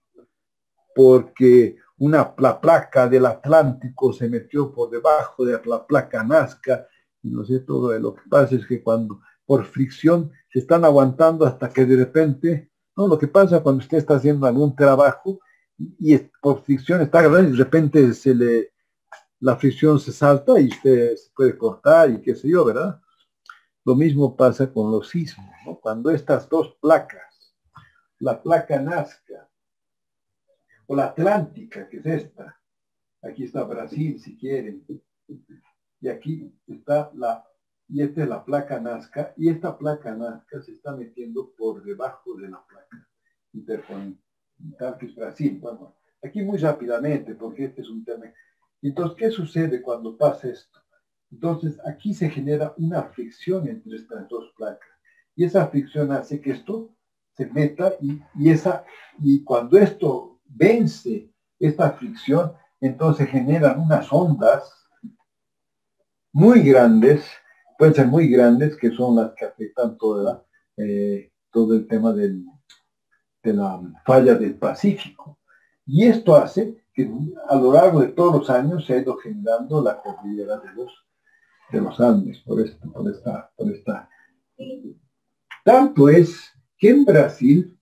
porque la placa del Atlántico se metió por debajo de la placa Nazca, y no sé todo, lo que pasa es que cuando por fricción se están aguantando hasta que de repente, no, lo que pasa cuando usted está haciendo algún trabajo y por fricción está agarrando y de repente la fricción se salta y usted se puede cortar y qué sé yo, ¿verdad? Lo mismo pasa con los sismos, ¿no? Cuando estas dos placas, la placa Nazca o la Atlántica, que es esta, aquí está Brasil si quieren, y aquí está y esta es la placa Nazca, y esta placa Nazca se está metiendo por debajo de la placa intercontinental, que es Brasil. Bueno, aquí muy rápidamente, porque este es un tema. Entonces, ¿qué sucede cuando pasa esto? Entonces, aquí se genera una fricción entre estas dos placas, y esa fricción hace que esto se meta, y cuando esto vence esta fricción, entonces generan unas ondas muy grandes, pueden ser muy grandes, que son las que afectan todo el tema de la falla del Pacífico. Y esto hace que a lo largo de todos los años se ha ido generando la cordillera de los Andes, por esta. Tanto es que en Brasil,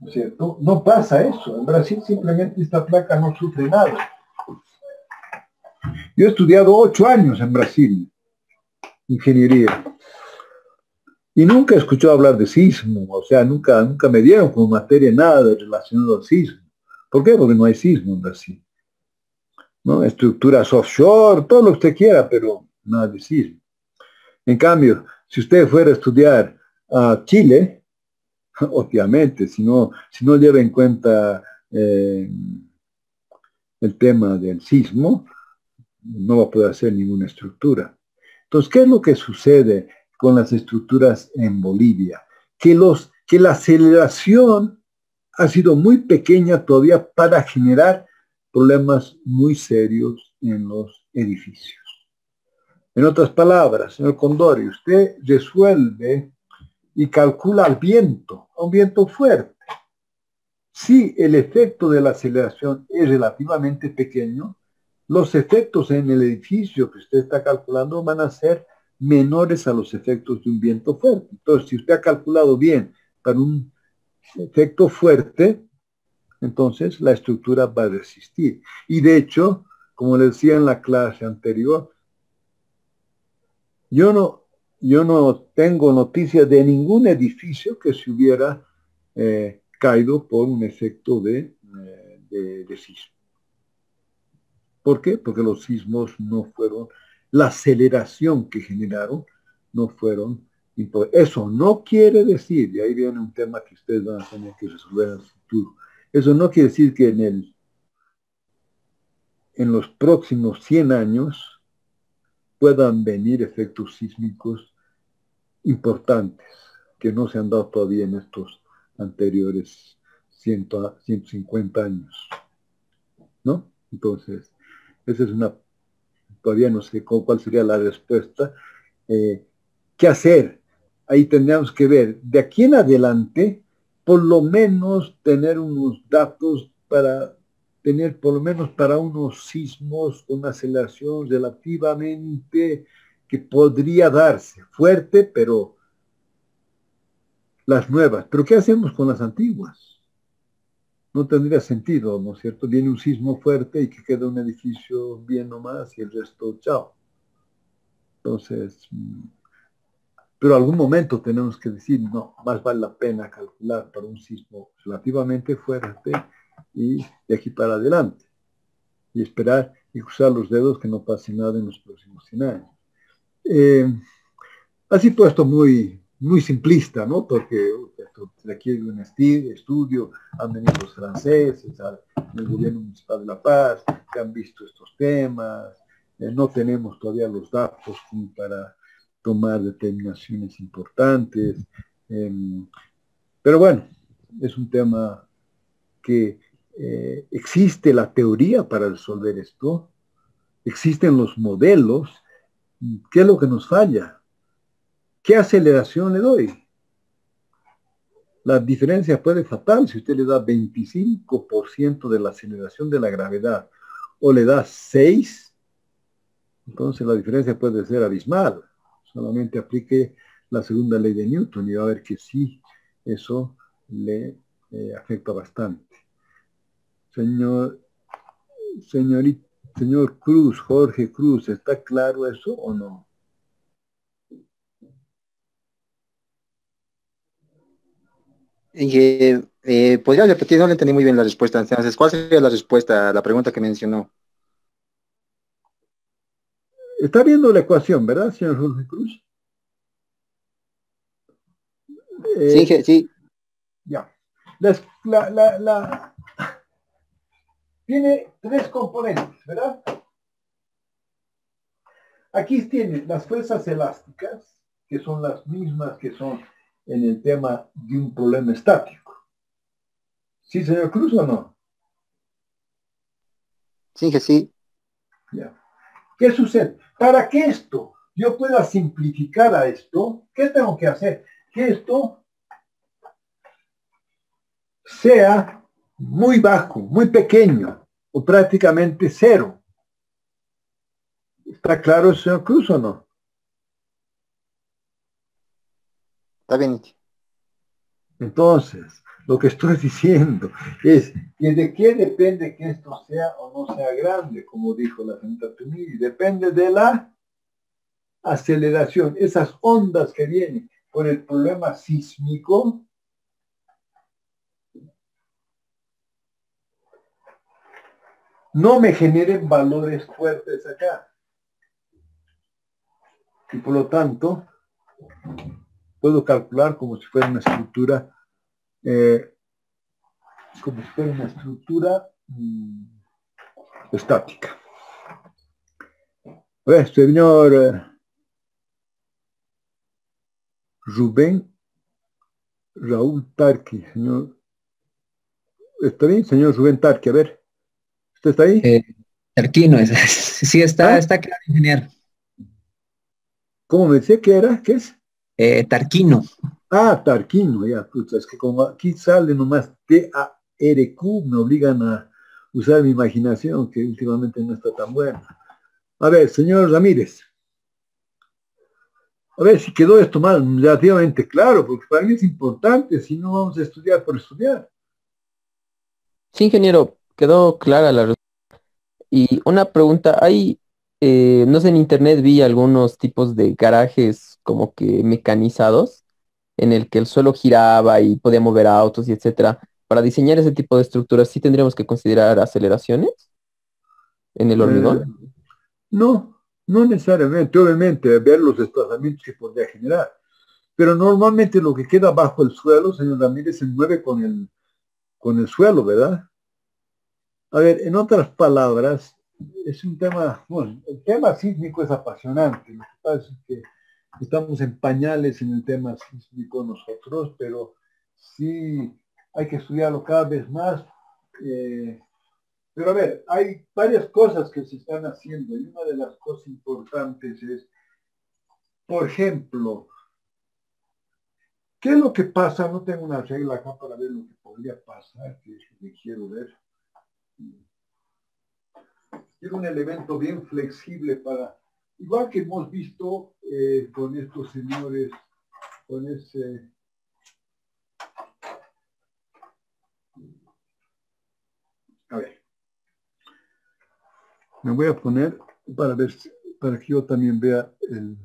¿no es cierto?, no pasa eso. En Brasil simplemente esta placa no sufre nada. Yo he estudiado 8 años en Brasil, ingeniería, y nunca he escuchado hablar de sismo, o sea, nunca me dieron como materia nada relacionado al sismo. ¿Por qué? Porque no hay sismo en Brasil, ¿no? Estructuras offshore, todo lo que usted quiera, pero nada de sismo. En cambio, si usted fuera a estudiar a Chile, obviamente, si no lleva en cuenta el tema del sismo, no va a poder hacer ninguna estructura. Entonces, ¿qué es lo que sucede con las estructuras en Bolivia? Que la aceleración ha sido muy pequeña todavía para generar problemas muy serios en los edificios. En otras palabras, señor Condori, usted resuelve y calcula el viento, un viento fuerte. Si el efecto de la aceleración es relativamente pequeño, los efectos en el edificio que usted está calculando van a ser menores a los efectos de un viento fuerte. Entonces, si usted ha calculado bien para un efecto fuerte, entonces la estructura va a resistir. Y de hecho, como les decía en la clase anterior, yo no tengo noticia de ningún edificio que se hubiera caído por un efecto de sismo. ¿Por qué? Porque los sismos no fueron, la aceleración que generaron no fueron importantes. Eso no quiere decir, y ahí viene un tema que ustedes van a tener que resolver en el futuro, eso no quiere decir que en los próximos 100 años puedan venir efectos sísmicos importantes que no se han dado todavía en estos anteriores 150 años, ¿no? Entonces, esa es una todavía no sé cuál sería la respuesta. ¿Qué hacer? Ahí tendríamos que ver, de aquí en adelante, por lo menos tener unos datos para tener por lo menos para unos sismos con una aceleración relativamente que podría darse, fuerte, pero las nuevas. Pero ¿qué hacemos con las antiguas? No tendría sentido, ¿no es cierto? Viene un sismo fuerte y que queda un edificio bien nomás y el resto, chao. Entonces, pero algún momento tenemos que decir, no, más vale la pena calcular para un sismo relativamente fuerte y de aquí para adelante. Y esperar y cruzar los dedos que no pase nada en los próximos 100 años. Así puesto muy simplista, ¿no? Porque esto requiere un estudio, han venido los franceses, el gobierno municipal de La Paz, que han visto estos temas, no tenemos todavía los datos como para tomar determinaciones importantes, pero bueno, es un tema que existe la teoría para resolver esto, existen los modelos. ¿Qué es lo que nos falla? ¿Qué aceleración le doy? La diferencia puede fatal si usted le da 25% de la aceleración de la gravedad o le da 6, entonces la diferencia puede ser abismal. Solamente aplique la segunda ley de Newton y va a ver que sí, eso le afecta bastante. Señor Cruz, Jorge Cruz, ¿está claro eso o no? ¿Podría repetir? No le entendí muy bien la respuesta. Entonces, ¿cuál sería la respuesta a la pregunta que mencionó? Está viendo la ecuación, ¿verdad, señor Jorge Cruz? Sí, sí. Ya. Tiene 3 componentes, ¿verdad? Aquí tiene las fuerzas elásticas, que son las mismas que son en el tema de un problema estático. ¿Sí, señor Cruz, o no? Sí, que sí. Ya. ¿Qué sucede? Para que esto yo pueda simplificar a esto, ¿qué tengo que hacer? Que esto sea muy bajo, muy pequeño, o prácticamente cero. ¿Está claro, señor Cruz, o no? Está bien. Entonces, lo que estoy diciendo es que de qué depende que esto sea o no sea grande, como dijo la señora Tumiri, depende de la aceleración, esas ondas que vienen por el problema sísmico, no me generen valores fuertes acá. Y por lo tanto, puedo calcular como si fuera una estructura, estática. A ver, señor Rubén Raúl Tarqui, señor. ¿Está bien, señor Rubén Tarqui? A ver, ¿usted está ahí? Tarquino, sí, está claro, ingeniero. ¿Cómo me decía que era? ¿Qué es? Tarquino. Ah, Tarquino, ya, pucha, es que como aquí sale nomás T-A-R-Q, me obligan a usar mi imaginación, que últimamente no está tan buena. A ver, señor Ramírez. A ver si quedó esto más relativamente claro, porque para mí es importante, si no vamos a estudiar por estudiar. Sí, ingeniero, quedó clara la respuesta. Y una pregunta, no sé, en internet vi algunos tipos de garajes como que mecanizados, en el que el suelo giraba y podía mover autos y etcétera. Para diseñar ese tipo de estructuras, ¿sí tendríamos que considerar aceleraciones en el hormigón? No necesariamente, obviamente, ver los desplazamientos que podría generar. Pero normalmente lo que queda bajo el suelo, señor Ramírez, se mueve con el suelo, ¿verdad? A ver, en otras palabras, es un tema, bueno, el tema sísmico es apasionante. Lo que pasa es que estamos en pañales en el tema sísmico nosotros, pero sí hay que estudiarlo cada vez más. Pero a ver, hay varias cosas que se están haciendo y una de las cosas importantes es, por ejemplo, ¿qué es lo que pasa? No tengo una regla acá para ver lo que podría pasar, que es lo que quiero ver. Quiero un elemento bien flexible para, igual que hemos visto con estos señores, con ese... A ver, me voy a poner para ver, para que yo también vea el...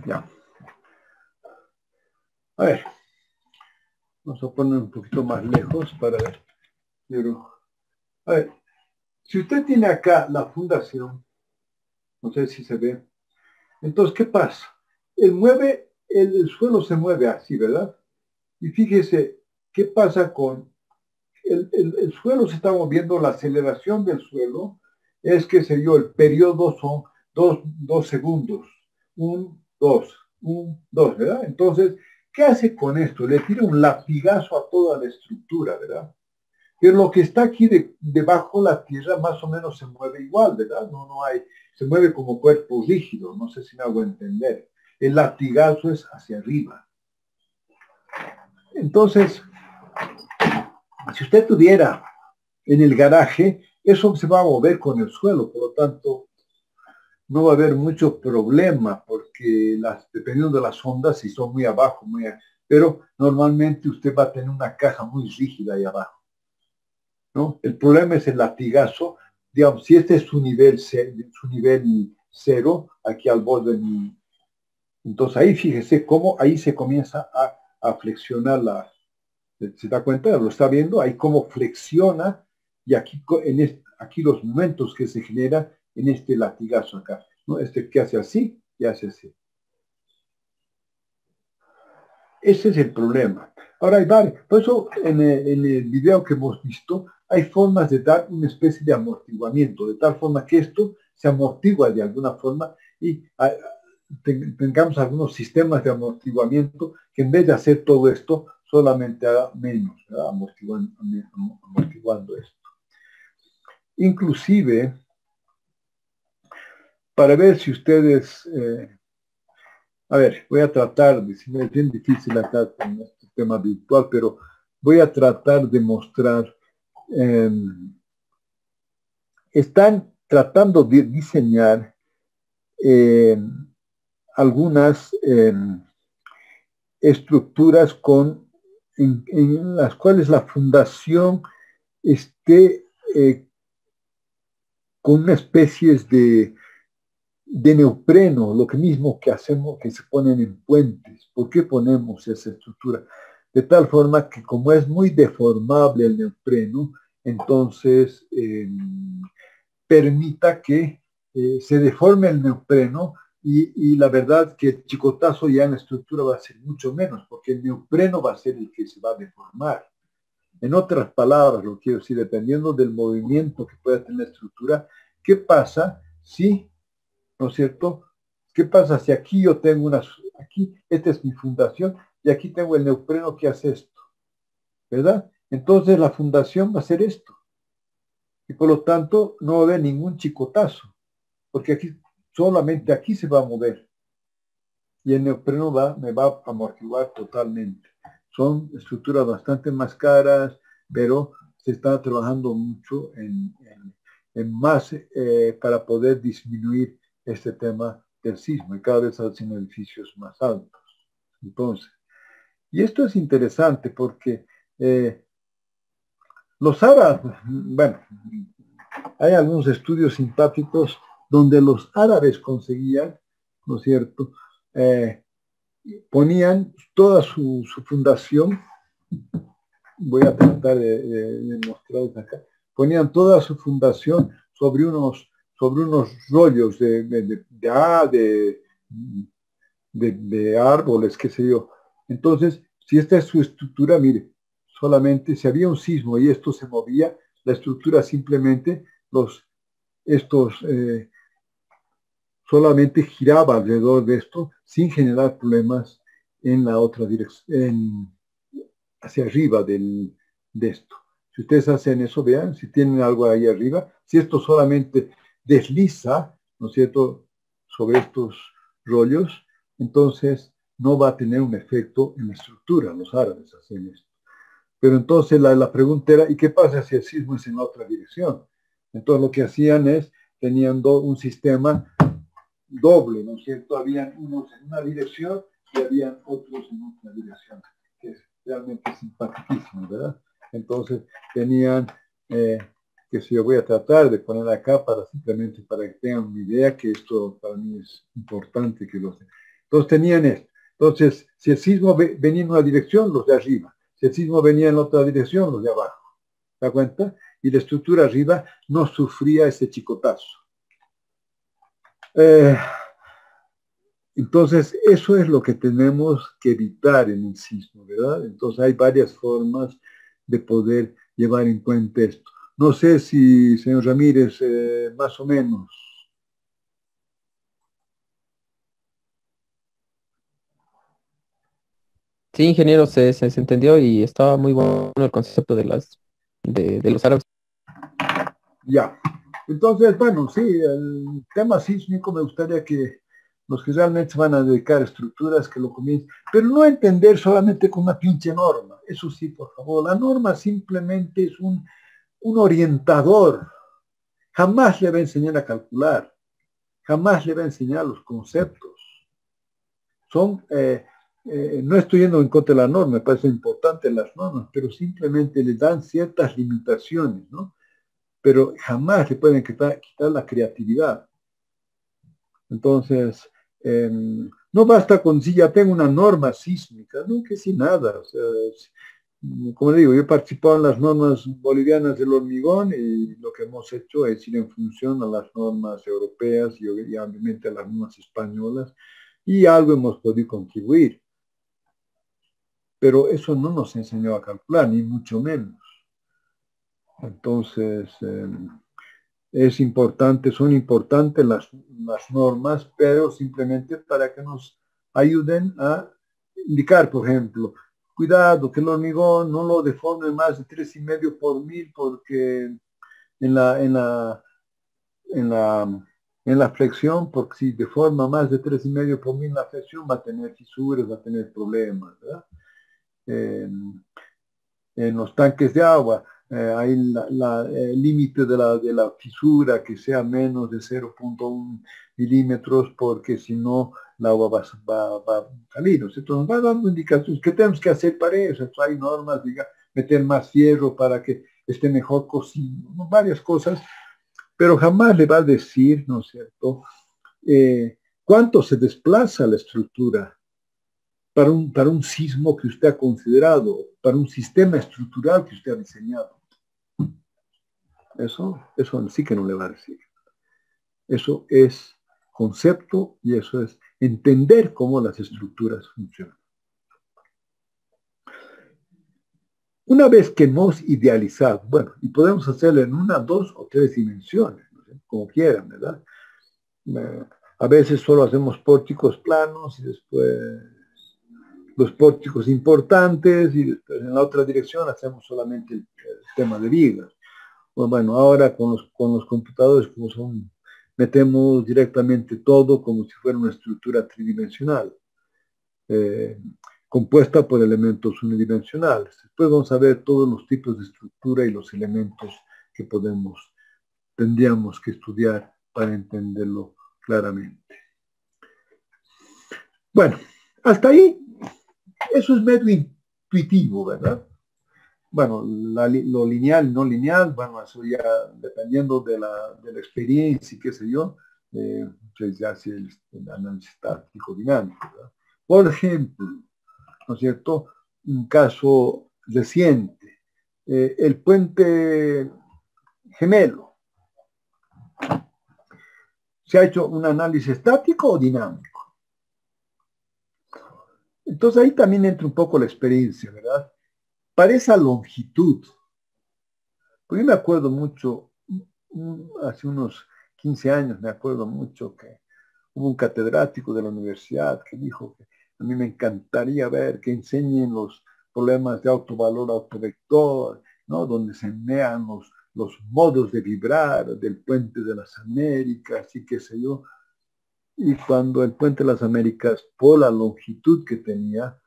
Ya. A ver, vamos a poner un poquito más lejos para ver. Pero, a ver, si usted tiene acá la fundación, no sé si se ve, entonces, ¿qué pasa? El suelo se mueve así, ¿verdad? Y fíjese, ¿qué pasa con el suelo se está moviendo? La aceleración del suelo es, qué sé yo, el periodo son dos segundos. 1, 2, 1, 2, ¿verdad? Entonces, ¿qué hace con esto? Le tira un latigazo a toda la estructura, ¿verdad? Pero lo que está aquí debajo de la tierra más o menos se mueve igual, ¿verdad? No hay, se mueve como cuerpo rígido, no sé si me hago entender. El latigazo es hacia arriba. Entonces, si usted tuviera en el garaje, eso se va a mover con el suelo, por lo tanto, no va a haber mucho problema, porque dependiendo de las ondas, si son muy abajo, pero normalmente usted va a tener una caja muy rígida ahí abajo, ¿no? El problema es el latigazo. Digamos, si este es su nivel cero, aquí al borde, entonces ahí fíjese cómo ahí se comienza a flexionar ¿se da cuenta? Lo está viendo, ahí cómo flexiona, y aquí, aquí los momentos que se generan en este latigazo acá, ¿no? Este que hace así y hace así. Ese es el problema. Ahora hay varios. Por eso en el video que hemos visto, hay formas de dar una especie de amortiguamiento, de tal forma que esto se amortigua de alguna forma y tengamos algunos sistemas de amortiguamiento que en vez de hacer todo esto, solamente haga menos, ¿verdad? Amortiguando esto. Inclusive, para ver si ustedes... a ver, voy a tratar, es bien difícil acá con este tema virtual, pero voy a tratar de mostrar, están tratando de diseñar algunas estructuras en las cuales la fundación esté con una especie de neopreno, lo que mismo que hacemos, que se ponen en puentes. ¿Por qué ponemos esa estructura? De tal forma que como es muy deformable el neopreno, entonces permita que se deforme el neopreno y la verdad que el chicotazo ya en la estructura va a ser mucho menos, porque el neopreno va a ser el que se va a deformar. En otras palabras, lo quiero decir, dependiendo del movimiento que pueda tener la estructura, ¿qué pasa si, ¿no es cierto? ¿Qué pasa si aquí yo tengo aquí, esta es mi fundación, y aquí tengo el neopreno que hace esto, ¿verdad? Entonces la fundación va a ser esto. Y por lo tanto no va a haber ningún chicotazo, porque aquí, solamente aquí se va a mover. Y el neopreno me va a amortiguar totalmente. Son estructuras bastante más caras, pero se está trabajando mucho en más para poder disminuir este tema del sismo y cada vez hacen edificios más altos. Entonces, y esto es interesante porque los árabes, bueno, hay algunos estudios simpáticos donde los árabes conseguían, ¿no es cierto?, ponían toda su fundación, voy a tratar de mostrarles acá, ponían toda su fundación sobre unos rollos de árboles, qué sé yo. Entonces, si esta es su estructura, mire, solamente si había un sismo y esto se movía, la estructura simplemente, estos solamente giraba alrededor de esto sin generar problemas en la otra dirección, hacia arriba de esto. Si ustedes hacen eso, vean, si tienen algo ahí arriba, si esto solamente desliza, ¿no es cierto?, sobre estos rollos, entonces no va a tener un efecto en la estructura. Los árabes hacen esto. Pero entonces la pregunta era, ¿y qué pasa si el sismo es en la otra dirección? Entonces lo que hacían es, tenían un sistema doble, ¿no es cierto? Habían unos en una dirección y habían otros en otra dirección, que es realmente simpaticísimo, ¿verdad? Entonces tenían, que si yo voy a tratar de poner acá simplemente para que tengan una idea, que esto para mí es importante que lo sepan. Entonces tenían esto. Entonces, si el sismo venía en una dirección, los de arriba. Si el sismo venía en la otra dirección, los de abajo. ¿Se da cuenta? Y la estructura arriba no sufría ese chicotazo. Entonces, eso es lo que tenemos que evitar en un sismo, ¿verdad? Entonces, hay varias formas de poder llevar en cuenta esto. No sé si, señor Ramírez, más o menos. Sí, ingeniero, se entendió y estaba muy bueno el concepto de los árabes. Ya. Entonces, bueno, sí, el tema sísmico me gustaría que los que realmente se van a dedicar a estructuras que lo comiencen, pero no entender solamente con una pinche norma. Eso sí, por favor, la norma simplemente es un orientador. Jamás le va a enseñar a calcular, jamás le va a enseñar los conceptos. No estoy yendo en contra de la norma, me parece importante las normas, pero simplemente le dan ciertas limitaciones, ¿no? Pero jamás le pueden quitar la creatividad. Entonces, no basta con si ya tengo una norma sísmica, no que si nada. O sea, como le digo, yo he participado en las normas bolivianas del hormigón y lo que hemos hecho es ir en función a las normas europeas y obviamente a las normas españolas y algo hemos podido contribuir. Pero eso no nos enseñó a calcular, ni mucho menos. Entonces, son importantes las normas, pero simplemente para que nos ayuden a indicar, por ejemplo, cuidado que el hormigón no lo deforme más de 3,5 por 1000 porque en la flexión, porque si deforma más de 3,5 por 1000 la flexión va a tener fisuras, va a tener problemas, ¿verdad? En los tanques de agua, hay el límite de la fisura que sea menos de 0,1 milímetros, porque si no, el agua va a salir. Entonces nos va dando indicaciones. ¿Qué tenemos que hacer para eso? Entonces, hay normas, meter más fierro para que esté mejor cocido, varias cosas, pero jamás le va a decir, ¿no es cierto?, cuánto se desplaza la estructura para un sismo que usted ha considerado, para un sistema estructural que usted ha diseñado. Eso sí que no le va a decir. Eso es concepto y eso es entender cómo las estructuras funcionan. Una vez que hemos idealizado, bueno, y podemos hacerlo en 1, 2 o 3 dimensiones, ¿no? Como quieran, ¿verdad? A veces solo hacemos pórticos planos y después los pórticos importantes y después en la otra dirección hacemos solamente el tema de vigas. Bueno, ahora con los computadores como son, metemos directamente todo como si fuera una estructura tridimensional, compuesta por elementos unidimensionales. Después vamos a ver todos los tipos de estructura y los elementos que tendríamos que estudiar para entenderlo claramente. Bueno, hasta ahí, eso es medio intuitivo, ¿verdad? Bueno, lo lineal, no lineal, bueno, eso ya dependiendo de la experiencia y qué sé yo, se hace el análisis estático dinámico, ¿verdad? Por ejemplo, ¿no es cierto? Un caso reciente, el puente gemelo. ¿Se ha hecho un análisis estático o dinámico? Entonces ahí también entra un poco la experiencia, ¿verdad? Para esa longitud, porque yo me acuerdo mucho, hace unos 15 años me acuerdo mucho que hubo un catedrático de la universidad que dijo que a mí me encantaría ver que enseñen los problemas de autovalor, autovector, ¿no? Donde se vean los modos de vibrar del puente de las Américas y qué sé yo. Y cuando el puente de las Américas, por la longitud que tenía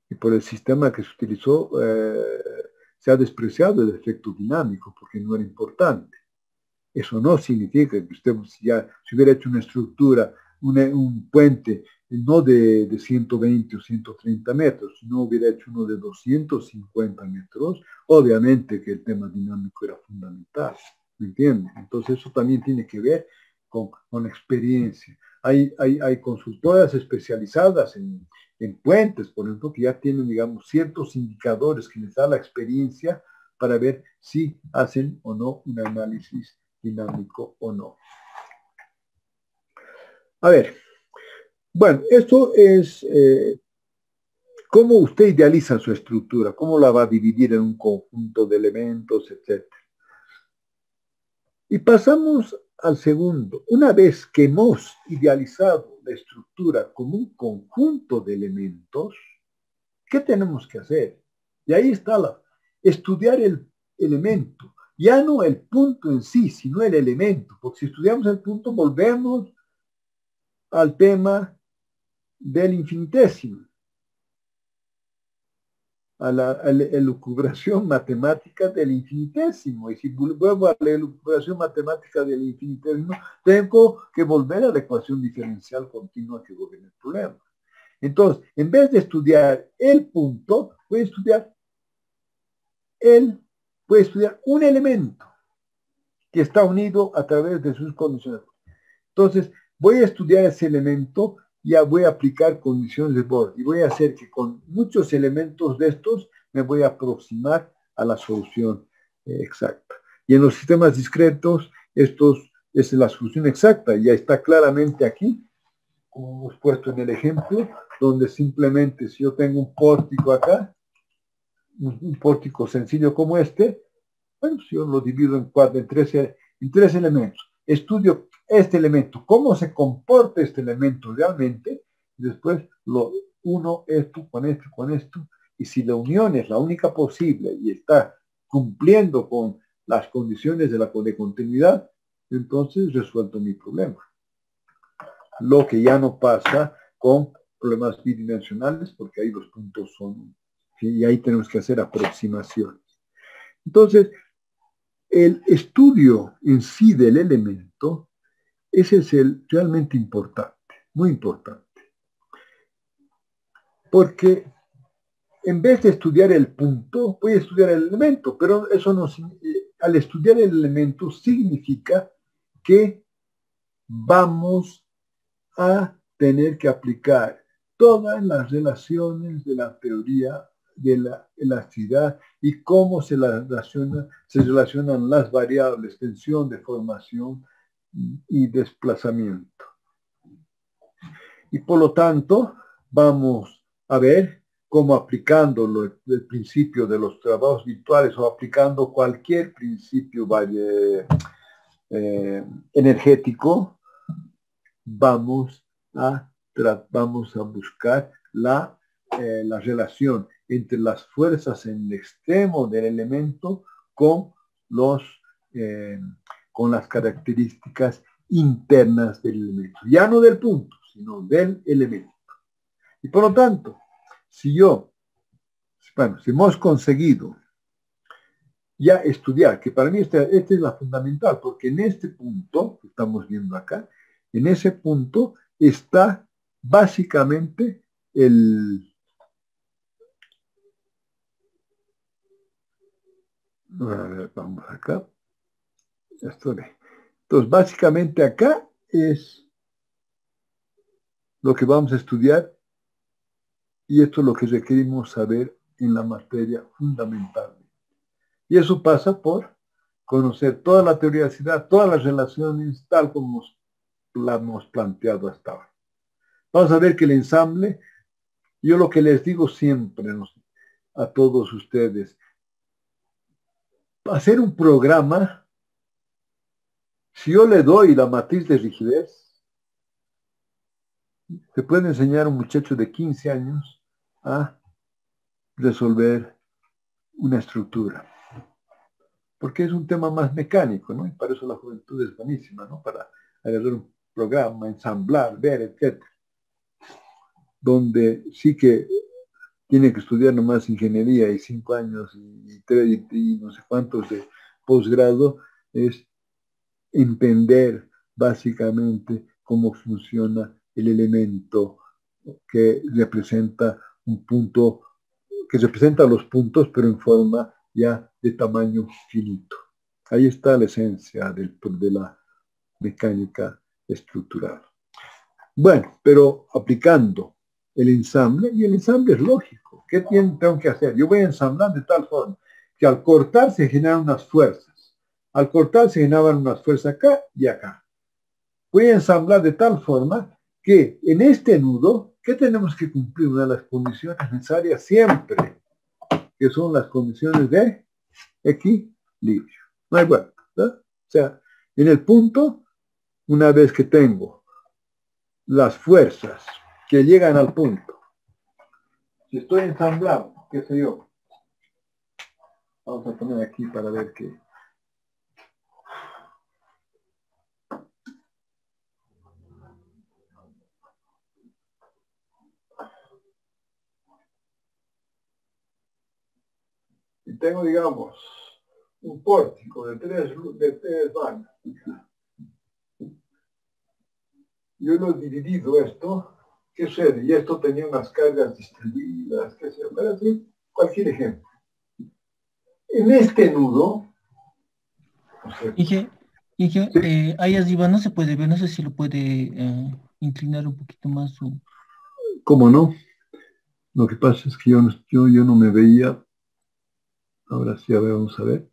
y por el sistema que se utilizó, se ha despreciado el efecto dinámico porque no era importante. Eso no significa que usted si hubiera hecho una estructura, un puente, no de 120 o 130 metros, si no hubiera hecho uno de 250 metros, obviamente que el tema dinámico era fundamental, ¿me entiende? Entonces eso también tiene que ver con experiencia. Hay consultoras especializadas en puentes, por ejemplo, que ya tienen, digamos, ciertos indicadores que les da la experiencia para ver si hacen o no un análisis dinámico o no. A ver, bueno, esto es cómo usted idealiza su estructura, cómo la va a dividir en un conjunto de elementos, etc. Y pasamos al segundo. Una vez que hemos idealizado la estructura como un conjunto de elementos, ¿qué tenemos que hacer? Y ahí está estudiar el elemento. Ya no el punto en sí, sino el elemento. Porque si estudiamos el punto, volvemos al tema del infinitésimo, a la elucubración matemática del infinitésimo. Y si vuelvo a la elucubración matemática del infinitésimo, tengo que volver a la ecuación diferencial continua que gobierna el problema. Entonces, en vez de estudiar el punto, voy a estudiar un elemento que está unido a través de sus condiciones. Entonces, voy a estudiar ese elemento, ya voy a aplicar condiciones de Born y voy a hacer que con muchos elementos de estos me voy a aproximar a la solución exacta. Y en los sistemas discretos, es la solución exacta, ya está claramente aquí, como hemos puesto en el ejemplo, donde simplemente si yo tengo un pórtico acá, un pórtico sencillo como este, bueno, si yo lo divido en tres elementos, estudio este elemento, cómo se comporta este elemento realmente, y después lo uno esto con esto, y si la unión es la única posible y está cumpliendo con las condiciones de continuidad, entonces resuelto mi problema. Lo que ya no pasa con problemas bidimensionales, porque ahí los puntos son, y ahí tenemos que hacer aproximaciones. Entonces, el estudio en sí del elemento, ese es el realmente importante, muy importante. Porque en vez de estudiar el punto, voy a estudiar el elemento, pero eso no, al estudiar el elemento significa que vamos a tener que aplicar todas las relaciones de la teoría de la elasticidad y cómo se relacionan las variables tensión, deformación y desplazamiento. Y por lo tanto, vamos a ver cómo aplicando el principio de los trabajos virtuales o aplicando cualquier principio energético, vamos a buscar la relación entre las fuerzas en el extremo del elemento con las características internas del elemento. Ya no del punto, sino del elemento. Y por lo tanto, si hemos conseguido ya estudiar, que para mí esta es la fundamental, porque en este punto que estamos viendo acá, en ese punto está básicamente a ver, vamos acá. Ya estoy. Entonces, básicamente acá es lo que vamos a estudiar y esto es lo que requerimos saber en la materia fundamental. Y eso pasa por conocer toda la teoría de la ciudad, todas las relaciones, tal como la hemos planteado hasta ahora. Vamos a ver que el ensamble Yo lo que les digo siempre a todos ustedes, hacer un programa, si yo le doy la matriz de rigidez, se puede enseñar a un muchacho de 15 años a resolver una estructura. Porque es un tema más mecánico, ¿no? Y para eso la juventud es buenísima, ¿no? Para agarrar un programa, ensamblar, ver, etc. Donde sí que tiene que estudiar nomás ingeniería y 5 años y no sé cuántos de posgrado, es entender básicamente cómo funciona el elemento que representa un punto, que representa los puntos, pero en forma ya de tamaño finito. Ahí está la esencia de la mecánica estructural. Bueno, pero aplicando el ensamble, y el ensamble es lógico. ¿Qué tengo que hacer? Yo voy a ensamblar de tal forma que al cortar se generan unas fuerzas. Al cortar se generaban unas fuerzas acá y acá. Voy a ensamblar de tal forma que en este nudo, ¿qué tenemos que cumplir? Una de las condiciones necesarias siempre, que son las condiciones de equilibrio. No hay vuelta, ¿verdad? O sea, en el punto, una vez que tengo las fuerzas que llegan al punto, si estoy ensamblando, qué sé yo, vamos a poner aquí para ver qué. Y tengo, digamos, un pórtico de tres vanos. Yo lo he dividido esto, ¿qué sucede? Y esto tenía unas cargas distribuidas, qué sé yo, para decir cualquier ejemplo. En este nudo, Inge, ¿sí? ahí arriba no se puede ver, no sé si lo puede inclinar un poquito más. ¿Cómo no? Lo que pasa es que yo no me veía. Ahora sí, a ver, vamos a ver.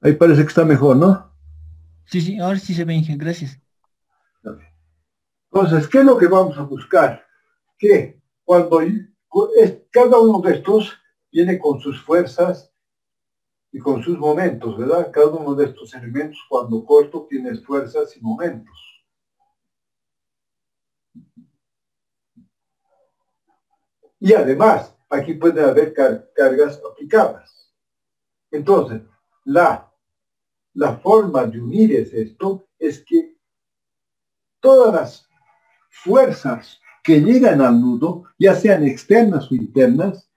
Ahí parece que está mejor, ¿no? Sí, ahora sí se ve, Inge, gracias. Entonces, ¿qué es lo que vamos a buscar? Que cuando cada uno de estos viene con sus fuerzas y con sus momentos, ¿verdad? Cada uno de estos elementos, cuando corto, tiene fuerzas y momentos. Y además, aquí puede haber cargas aplicadas. Entonces, la forma de unir esto es que todas las fuerzas que llegan al nudo, ya sean externas o internas,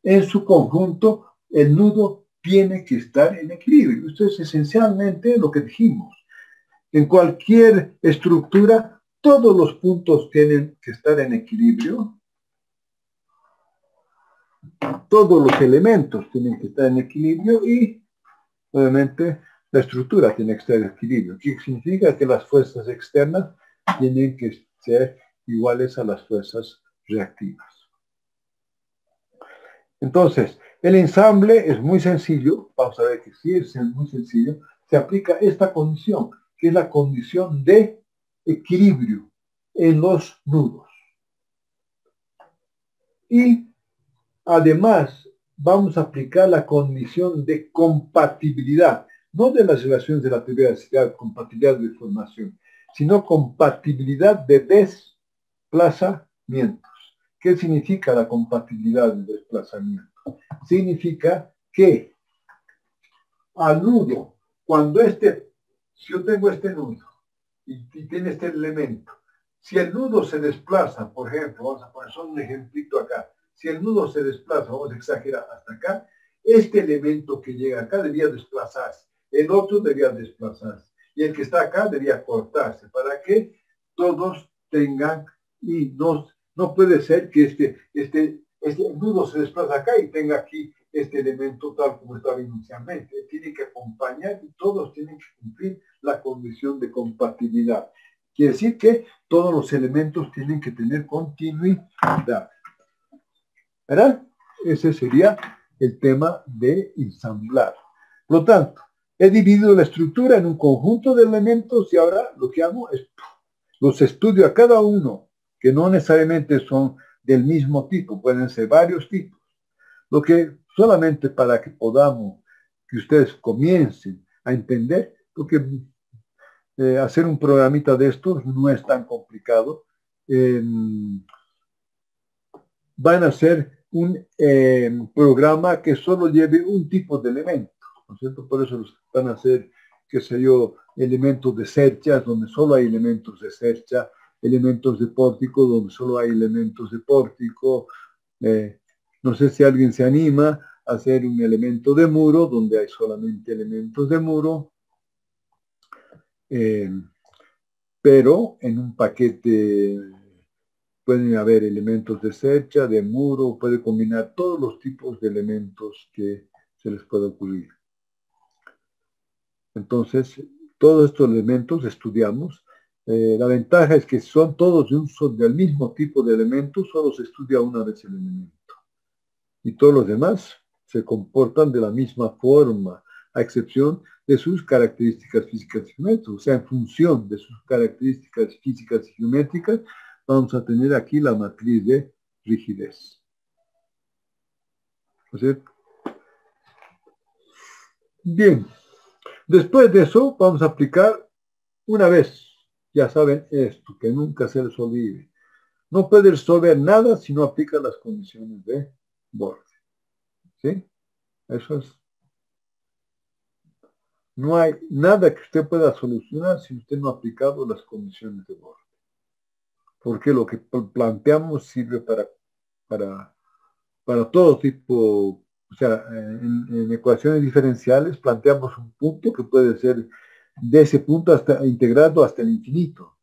en su conjunto, el nudo tiene que estar en equilibrio. Esto es esencialmente lo que dijimos. En cualquier estructura, todos los puntos tienen que estar en equilibrio. Todos los elementos tienen que estar en equilibrio y, obviamente, la estructura tiene que estar en equilibrio. ¿Qué significa? Que las fuerzas externas tienen que ser iguales a las fuerzas reactivas. Entonces, el ensamble es muy sencillo. Vamos a ver que sí es muy sencillo. Se aplica esta condición, que es la condición de equilibrio en los nudos. Y además vamos a aplicar la condición de compatibilidad, no de las relaciones de la teoría de densidad, compatibilidad de formación, sino compatibilidad de desplazamientos. ¿Qué significa la compatibilidad de desplazamiento? Significa que al nudo, si yo tengo este nudo y tiene este elemento, si el nudo se desplaza, por ejemplo, vamos a poner solo un ejemplito acá, si el nudo se desplaza, vamos a exagerar hasta acá, este elemento que llega acá debía desplazarse, el otro debía desplazarse, y el que está acá debía cortarse, para que todos tengan, y no puede ser que este nudo se desplaza acá y tenga aquí este elemento tal como estaba inicialmente. Tiene que acompañar y todos tienen que cumplir la condición de compatibilidad. Quiere decir que todos los elementos tienen que tener continuidad. ¿Verdad? Ese sería el tema de ensamblar. Por lo tanto, He dividido la estructura en un conjunto de elementos y ahora lo que hago es los estudio a cada uno, que no necesariamente son del mismo tipo, pueden ser varios tipos. Lo que solamente para que podamos, que ustedes comiencen a entender, porque hacer un programita de estos no es tan complicado. Van a ser un programa que solo lleve un tipo de elemento, ¿no es cierto? Por eso van a ser, qué sé yo, elementos de cerchas, donde solo hay elementos de cercha, elementos de pórtico, donde solo hay elementos de pórtico. No sé si alguien se anima a hacer un elemento de muro, donde hay solamente elementos de muro. Pero en un paquete pueden haber elementos de cercha, de muro, puede combinar todos los tipos de elementos que se les pueda ocurrir. Entonces, todos estos elementos estudiamos. La ventaja es que son todos del mismo tipo de elementos, solo se estudia una vez el elemento. Y todos los demás se comportan de la misma forma, a excepción de sus características físicas y geométricas. O sea, en función de sus características físicas y geométricas, vamos a tener aquí la matriz de rigidez. ¿No es cierto? Bien. Después de eso, vamos a aplicar una vez. Ya saben esto, que nunca se les olvide. No puede resolver nada si no aplica las condiciones de borde. ¿Sí? Eso es. No hay nada que usted pueda solucionar si usted no ha aplicado las condiciones de borde. Porque lo que planteamos sirve para todo tipo, o sea, en ecuaciones diferenciales planteamos un punto que puede ser de ese punto hasta integrado hasta el infinito.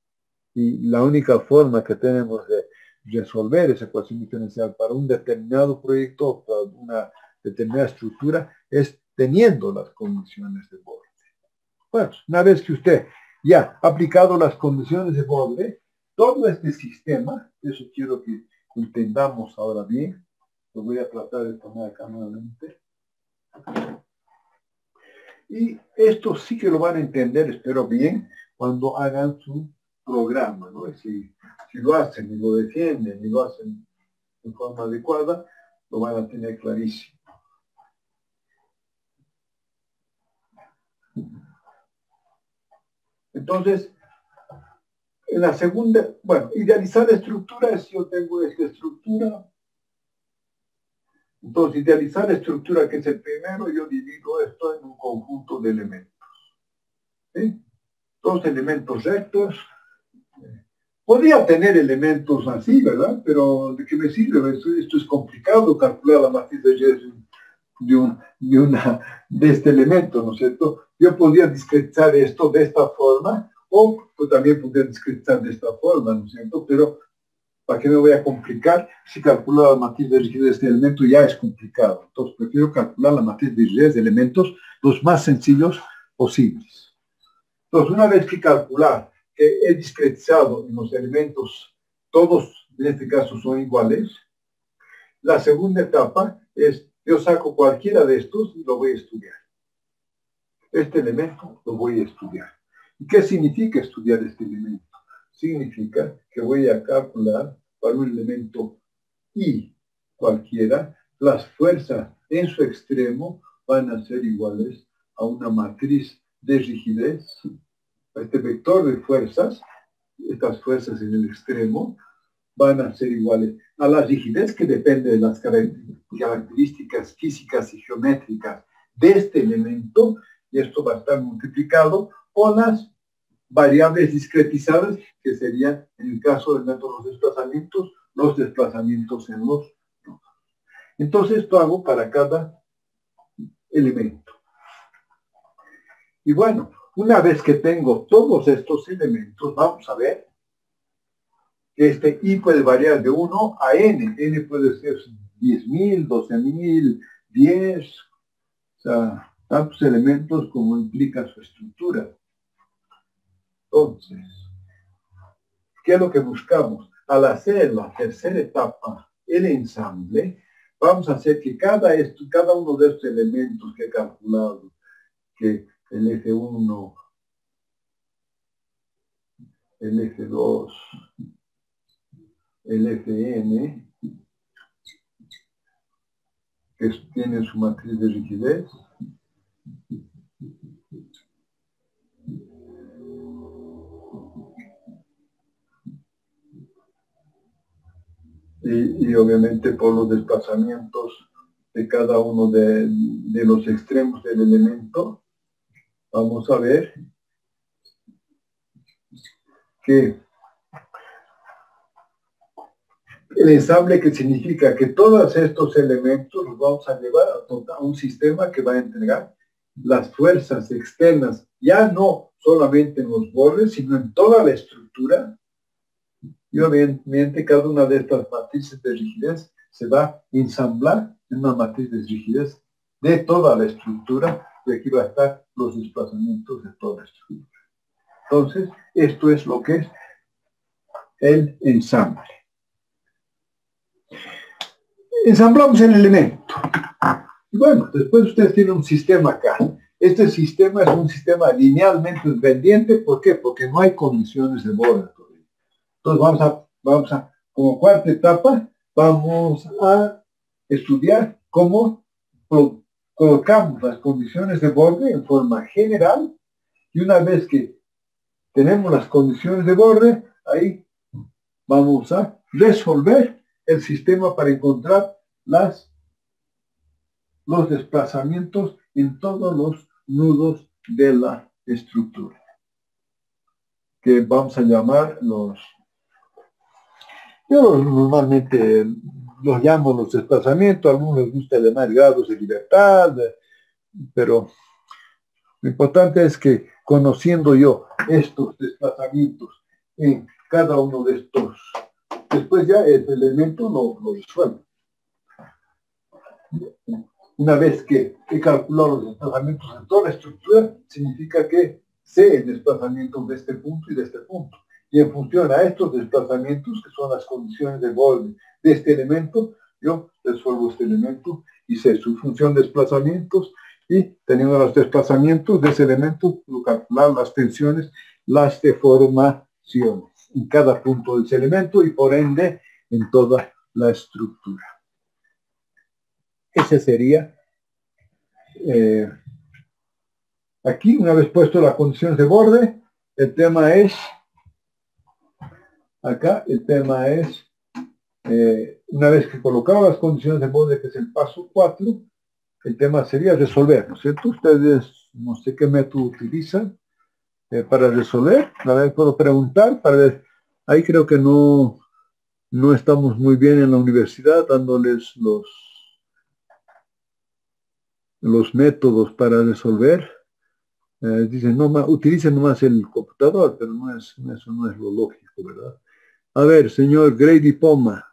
Y la única forma que tenemos de resolver esa ecuación diferencial para un determinado proyecto, para una determinada estructura, es teniendo las condiciones de borde. Bueno, una vez que usted ya ha aplicado las condiciones de borde, todo este sistema, eso quiero que entendamos ahora bien, lo voy a tratar de poner acá nuevamente. Y esto sí que lo van a entender, espero bien, cuando hagan su programa, ¿no? Si lo hacen y lo defienden y lo hacen de forma adecuada, lo van a tener clarísimo. Entonces, en la segunda, bueno, idealizar estructuras, yo tengo esta estructura. Entonces, idealizar estructura, que es el primero, yo divido esto en un conjunto de elementos. ¿Sí? Dos elementos rectos. Podría tener elementos así, ¿verdad? Pero ¿de qué me sirve? Esto es complicado, calcular la matriz de Y de este elemento, ¿no es cierto? Yo podría discretizar esto de esta forma, o también podría discretizar de esta forma, ¿no es cierto? Pero, ¿para qué me voy a complicar? Si calcular la matriz de rigidez de este elemento ya es complicado. Entonces, prefiero calcular la matriz de rigidez de elementos los más sencillos posibles. Entonces, una vez que calcular que he discretizado en los elementos, todos en este caso son iguales, la segunda etapa es, yo saco cualquiera de estos y lo voy a estudiar. Este elemento lo voy a estudiar. ¿Y qué significa estudiar este elemento? Significa que voy a calcular para un elemento I cualquiera, las fuerzas en su extremo van a ser iguales a una matriz de rigidez. Este vector de fuerzas, estas fuerzas en el extremo, van a ser iguales a la rigidez que depende de las características físicas y geométricas de este elemento, y esto va a estar multiplicado por las variables discretizadas, que serían, en el caso del método de los desplazamientos en los nodos. Entonces, esto hago para cada elemento. Y bueno, una vez que tengo todos estos elementos, vamos a ver que este I puede variar de 1 a N. N puede ser 10.000, 12.000, 10, o sea, tantos elementos como implica su estructura. Entonces, ¿qué es lo que buscamos? Al hacer la tercera etapa, el ensamble, vamos a hacer que cada uno de estos elementos que he calculado, que el F1, el F2, el Fn, que tienen su matriz de rigidez, y obviamente por los desplazamientos de cada uno de los extremos del elemento, vamos a ver que el ensamble, que significa que todos estos elementos los vamos a llevar a un sistema que va a entregar las fuerzas externas, ya no solamente en los bordes, sino en toda la estructura. Y obviamente cada una de estas matrices de rigidez se va a ensamblar en una matriz de rigidez de toda la estructura, y aquí va a estar los desplazamientos de toda la estructura. Entonces, esto es lo que es el ensamble. Ensamblamos el elemento. Y bueno, después ustedes tienen un sistema acá. Este sistema es un sistema linealmente independiente. ¿Por qué? Porque no hay condiciones de borde. Entonces vamos a, como cuarta etapa, vamos a estudiar cómo colocamos las condiciones de borde en forma general, y una vez que tenemos las condiciones de borde, ahí vamos a resolver el sistema para encontrar los desplazamientos en todos los nudos de la estructura, que vamos a llamar yo normalmente los llamo los desplazamientos. A algunos les gusta llamar grados de libertad, pero lo importante es que, conociendo yo estos desplazamientos en cada uno de estos, después ya el elemento lo resuelve. Una vez que he calculado los desplazamientos en toda la estructura, significa que sé el desplazamiento de este punto y de este punto. Y en función a estos desplazamientos, que son las condiciones de borde de este elemento, yo resuelvo este elemento y sé su función de desplazamientos, y teniendo los desplazamientos de ese elemento, puedo calcular las tensiones, las deformaciones en cada punto de ese elemento y por ende en toda la estructura. Ese sería, aquí, una vez puesto las condiciones de borde, el tema es, acá el tema es, una vez que colocamos las condiciones de borde, que es el paso 4, el tema sería resolver, ¿no es cierto? Ustedes no sé qué método utilizan para resolver. A ver, puedo preguntar para ver. Ahí creo que no estamos muy bien en la universidad dándoles los métodos para resolver. Dicen, no, utilicen nomás el computador, pero eso no es lo lógico, ¿verdad? A ver, señor Grady Poma,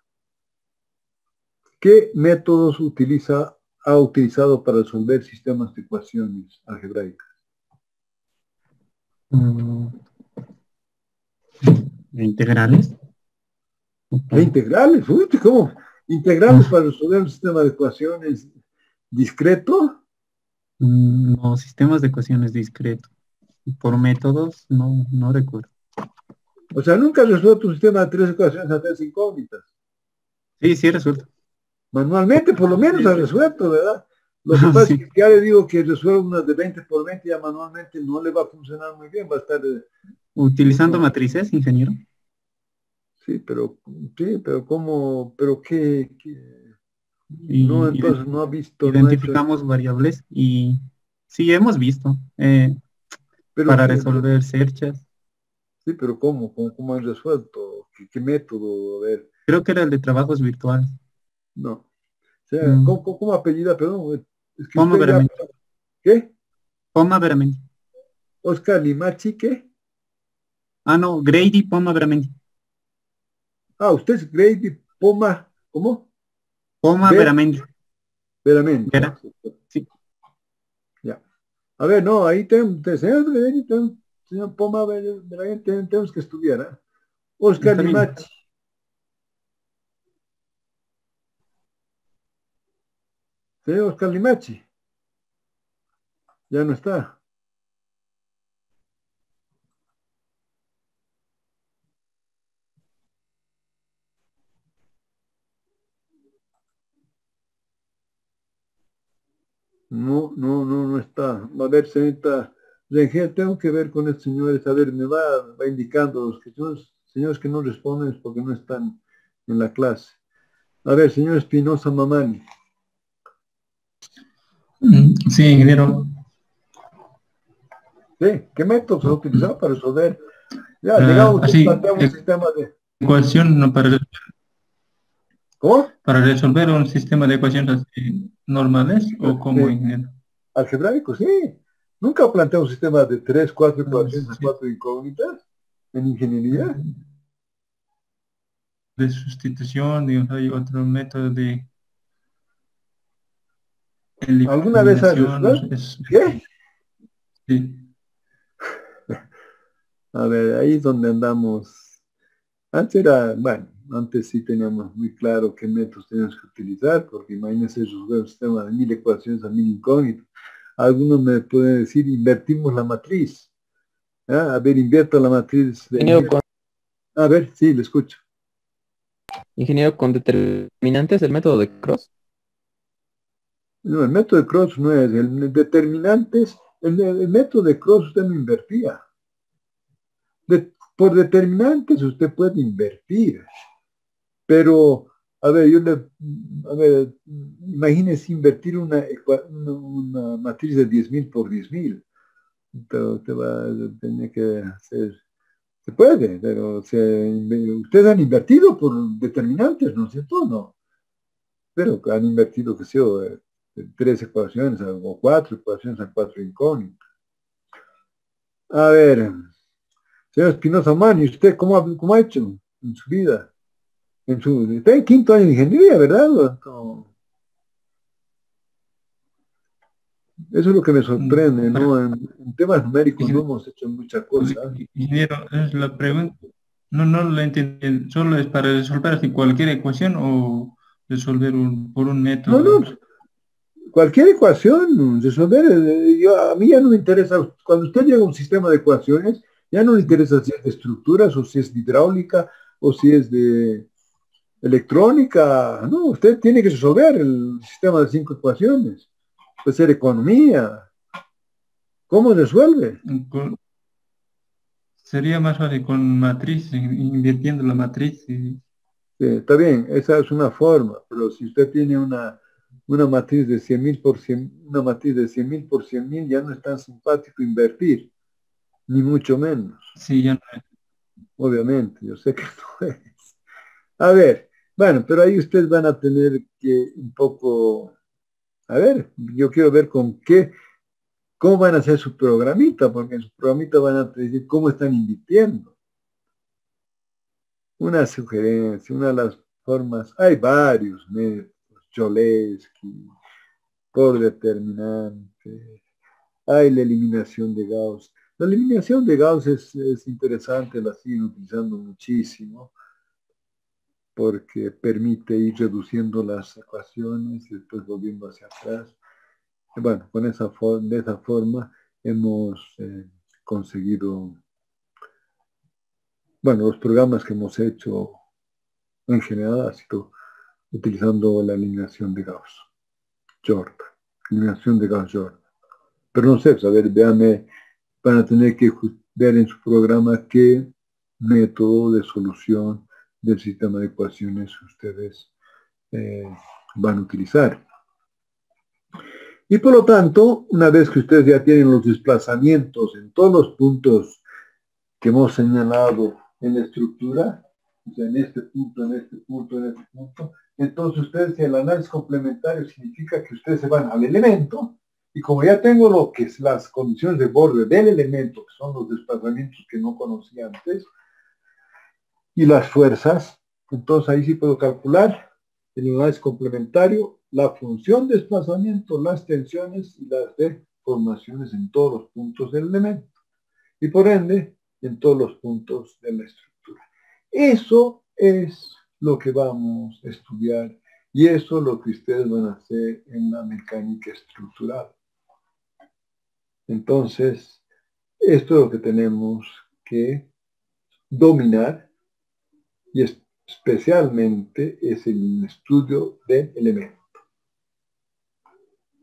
¿qué métodos ha utilizado para resolver sistemas de ecuaciones algebraicas? ¿Integrales? ¿De integrales? Uy, ¿cómo? ¿Integrales para resolver un sistema de ecuaciones discreto? No, sistemas de ecuaciones discretos. Por métodos, no recuerdo. O sea, nunca has resuelto un sistema de 3 ecuaciones a 3 incógnitas. Sí, resuelto. Manualmente, por lo menos has resuelto, ¿verdad? Lo que pasa es que ya le digo que resuelva unas de 20 por 20, ya manualmente no le va a funcionar muy bien, va a estar... ¿Utilizando matrices, ingeniero? Sí, pero ¿cómo? ¿Pero qué? No, entonces no ha visto... Identificamos variables y sí, hemos visto. Para resolver cerchas. Sí, pero ¿cómo han resuelto? ¿Qué método? A ver. Creo que era el de trabajos virtuales. No. O sea, ¿cómo apellida? Perdón. Es que Poma Veramente. ¿Qué? Poma Veramente. Oscar Limachi, ¿qué? Ah, no, Grady Poma Veramente. Ah, usted es Grady Poma, ¿cómo? Poma Veramente. Veramente. Sí. Ya. A ver, no, ahí señor Poma Veramente, tenemos que estudiar, ¿eh? Oscar Limachi. Señor Oscar Limachi. Ya no está. No está. A ver, señorita Rengel, tengo que ver con estos señores. A ver, va indicando los que son señores que no responden es porque no están en la clase. A ver, señor Espinosa Mamani. Sí, ingeniero. Sí, ¿qué método se ha utilizado para resolver? Ya, digamos que Así, planteamos un sistema de... ecuación no, ¿Cómo? para resolver un sistema de ecuaciones así normales o como De ingeniero. algebraico, sí. Nunca planteado un sistema de 3, 4 ecuaciones a 4 incógnitas en ingeniería. De sustitución, digamos, hay otro método de ¿Alguna vez has eliminación, no sé, resuelto? ¿Qué? sí. A ver, ahí es donde andamos. Antes era, bueno, antes sí teníamos muy claro qué métodos teníamos que utilizar, porque imagínense resolver un sistema de 1000 ecuaciones a 1000 incógnitas. Algunos me pueden decir, invertimos la matriz. ¿Ah? A ver, invierta la matriz de... Ingeniero A ver, sí, le escucho. ingeniero con determinantes, el método de Cross. No, el método de Cross no es, el determinantes, el método de Cross usted no invertía. Por determinantes usted puede invertir, pero, a ver, a ver, imagínese invertir una matriz de 10.000 por 10.000. Usted va a tener que hacer, se puede, pero ustedes han invertido por determinantes, ¿no es cierto? No, pero han invertido, que sé yo, 3 ecuaciones o 4 ecuaciones a 4 incógnitas. A ver, señor Espinosa Mani, ¿usted cómo ha hecho en su vida? Está en quinto año de ingeniería, ¿verdad? No, eso es lo que me sorprende, ¿no? En temas numéricos no hemos hecho muchas cosas. Ingeniero, es la pregunta. No lo entiendo. ¿Solo es para resolver así cualquier ecuación o resolver por un método? No, cualquier ecuación, resolver, a mí ya no me interesa, cuando usted llega a un sistema de ecuaciones, ya no le interesa si es de estructuras o si es de hidráulica o si es de electrónica, no, usted tiene que resolver el sistema de 5 ecuaciones, puede ser economía, ¿cómo resuelve? Sería más fácil con matriz, invirtiendo la matriz. Sí, está bien, esa es una forma, pero si usted tiene una matriz de 100.000 por 100, una matriz de 100.000 por 100.000, ya no es tan simpático invertir, ni mucho menos. Sí, ya no es. Obviamente, yo sé que no es. A ver, bueno, pero ahí ustedes van a tener que un poco, a ver, yo quiero ver cómo van a hacer su programita, porque en su programita van a decir cómo están invirtiendo. Una sugerencia, una de las formas, hay varios métodos, Cholesky, por determinante, hay la eliminación de Gauss. La eliminación de Gauss es interesante, la siguen utilizando muchísimo, porque permite ir reduciendo las ecuaciones y después volviendo hacia atrás. Bueno, de esa forma hemos conseguido, bueno, los programas que hemos hecho en general ha sido utilizando la eliminación de Gauss-Jordan, eliminación de Gauss-Jordan. Pero no sé, pues, a ver, véanme, van a tener que ver en su programa qué método de solución del sistema de ecuaciones ustedes van a utilizar. Y por lo tanto, una vez que ustedes ya tienen los desplazamientos en todos los puntos que hemos señalado en la estructura, o sea, en este punto, en este punto, en este punto, entonces ustedes, el análisis complementario significa que ustedes se van al elemento, y como ya tengo lo que es las condiciones de borde del elemento, que son los desplazamientos que no conocía antes, y las fuerzas, entonces ahí sí puedo calcular el análisis complementario, la función de desplazamiento, las tensiones y las deformaciones en todos los puntos del elemento. Y por ende, en todos los puntos de la estructura. Eso es lo que vamos a estudiar y eso es lo que ustedes van a hacer en la mecánica estructural. Entonces, esto es lo que tenemos que dominar y especialmente es el estudio del elemento.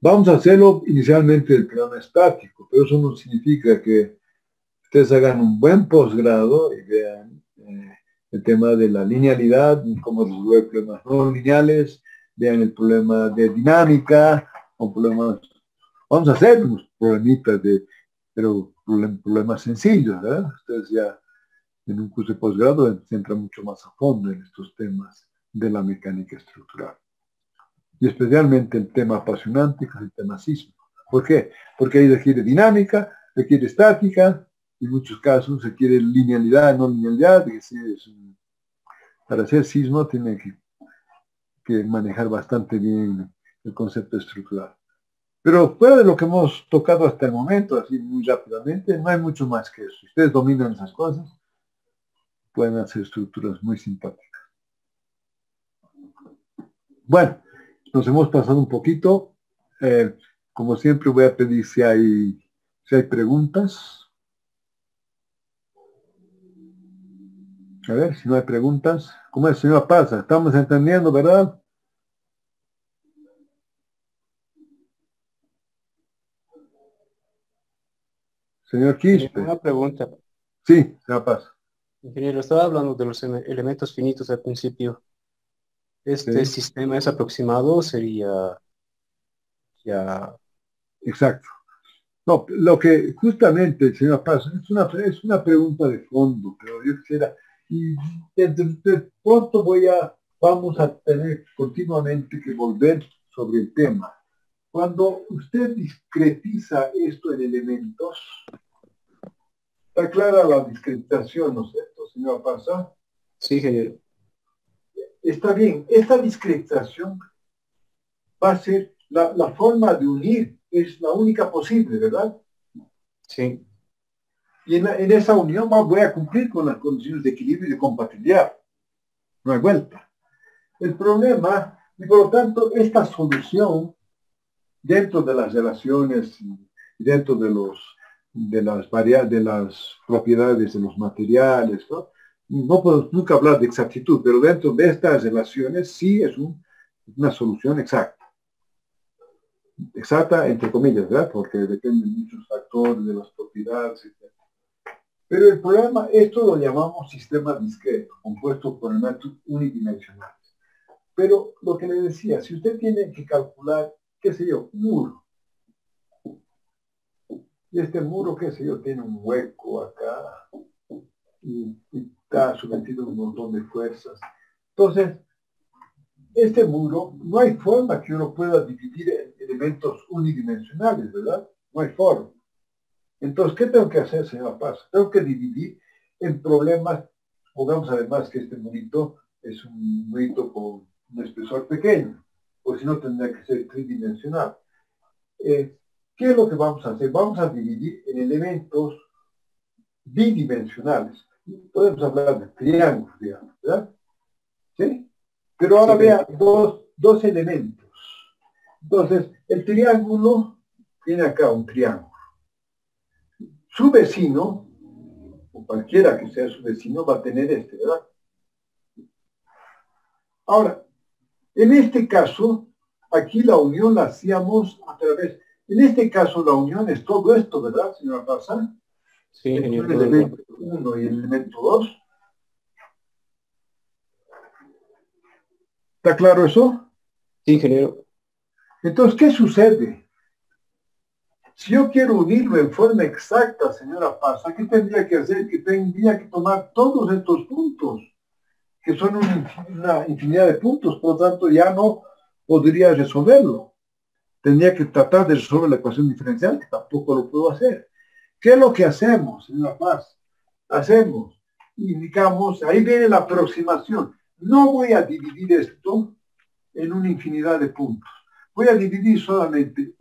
Vamos a hacerlo inicialmente del plano estático, pero eso no significa que ustedes hagan un buen posgrado y vean el tema de la linealidad, cómo resolver problemas no lineales, vean el problema de dinámica, o problemas, vamos a hacer unos problemitas pero problemas sencillos, ¿verdad? Ustedes ya en un curso de posgrado se entra mucho más a fondo en estos temas de la mecánica estructural. Y especialmente el tema apasionante, que es el tema sísmico. ¿Por qué? Porque ahí requiere dinámica, requiere estática, en muchos casos requiere linealidad, no linealidad, para hacer sismo tiene que manejar bastante bien el concepto estructural. Pero fuera de lo que hemos tocado hasta el momento, así muy rápidamente, no hay mucho más que eso. Si ustedes dominan esas cosas, pueden hacer estructuras muy simpáticas. Bueno, nos hemos pasado un poquito. Como siempre voy a pedir si hay preguntas. A ver, si no hay preguntas. ¿Cómo es, señora Paz? Estamos entendiendo, ¿verdad? Señor Quispe. Una pregunta. Sí, señora Paz. Ingeniero, estaba hablando de los elementos finitos al principio. ¿Este Sí. sistema es aproximado o sería ya...? Exacto. No, lo que justamente, señora Paz, es una pregunta de fondo, pero yo quisiera, y de pronto vamos a tener continuamente que volver sobre el tema. Cuando usted discretiza esto en elementos, está clara la discretización, ¿no es cierto, señora Paz? Sí, ingeniero. Está bien, esta discretización va a ser la forma de unir, es la única posible, ¿verdad? Sí. Y en esa unión voy a cumplir con las condiciones de equilibrio y de compatibilidad. No hay vuelta. El problema, y por lo tanto, esta solución, dentro de las relaciones y dentro de las propiedades de los materiales, no podemos nunca hablar de exactitud, pero dentro de estas relaciones sí es una solución exacta. Exacta entre comillas, ¿verdad? Porque depende de muchos factores, de las propiedades, etc. Pero el problema, esto lo llamamos sistema discreto, compuesto por elementos unidimensionales. Pero lo que le decía, si usted tiene que calcular, qué sé yo, un muro, y este muro, qué sé yo, tiene un hueco acá, y está sometido a un montón de fuerzas. Entonces, este muro, no hay forma que uno pueda dividir en elementos unidimensionales, ¿verdad? No hay forma. Entonces, ¿qué tengo que hacer, señora Paz? Tengo que dividir en problemas, pongamos además que este murito es un murito con un espesor pequeño, o si no tendría que ser tridimensional. ¿Qué es lo que vamos a hacer? Vamos a dividir en elementos bidimensionales. Podemos hablar de triángulos, digamos, ¿verdad? ¿Sí? Pero ahora vea dos elementos. Entonces, el triángulo tiene acá un triángulo. Su vecino, o cualquiera que sea su vecino, va a tener este, ¿verdad? Ahora, en este caso, aquí la unión la hacíamos a través, en este caso la unión es todo esto, ¿verdad, señora Pazán? Sí, ingeniero. El elemento 1 y el elemento 2. ¿Está claro eso? Sí, ingeniero. Entonces, ¿qué sucede? Si yo quiero unirlo en forma exacta, señora Paz, ¿qué tendría que hacer? Que tendría que tomar todos estos puntos, que son una infinidad de puntos, por lo tanto ya no podría resolverlo. Tendría que tratar de resolver la ecuación diferencial, que tampoco lo puedo hacer. ¿Qué es lo que hacemos, señora Paz? Indicamos, ahí viene la aproximación. No voy a dividir esto en una infinidad de puntos. Voy a dividir solamente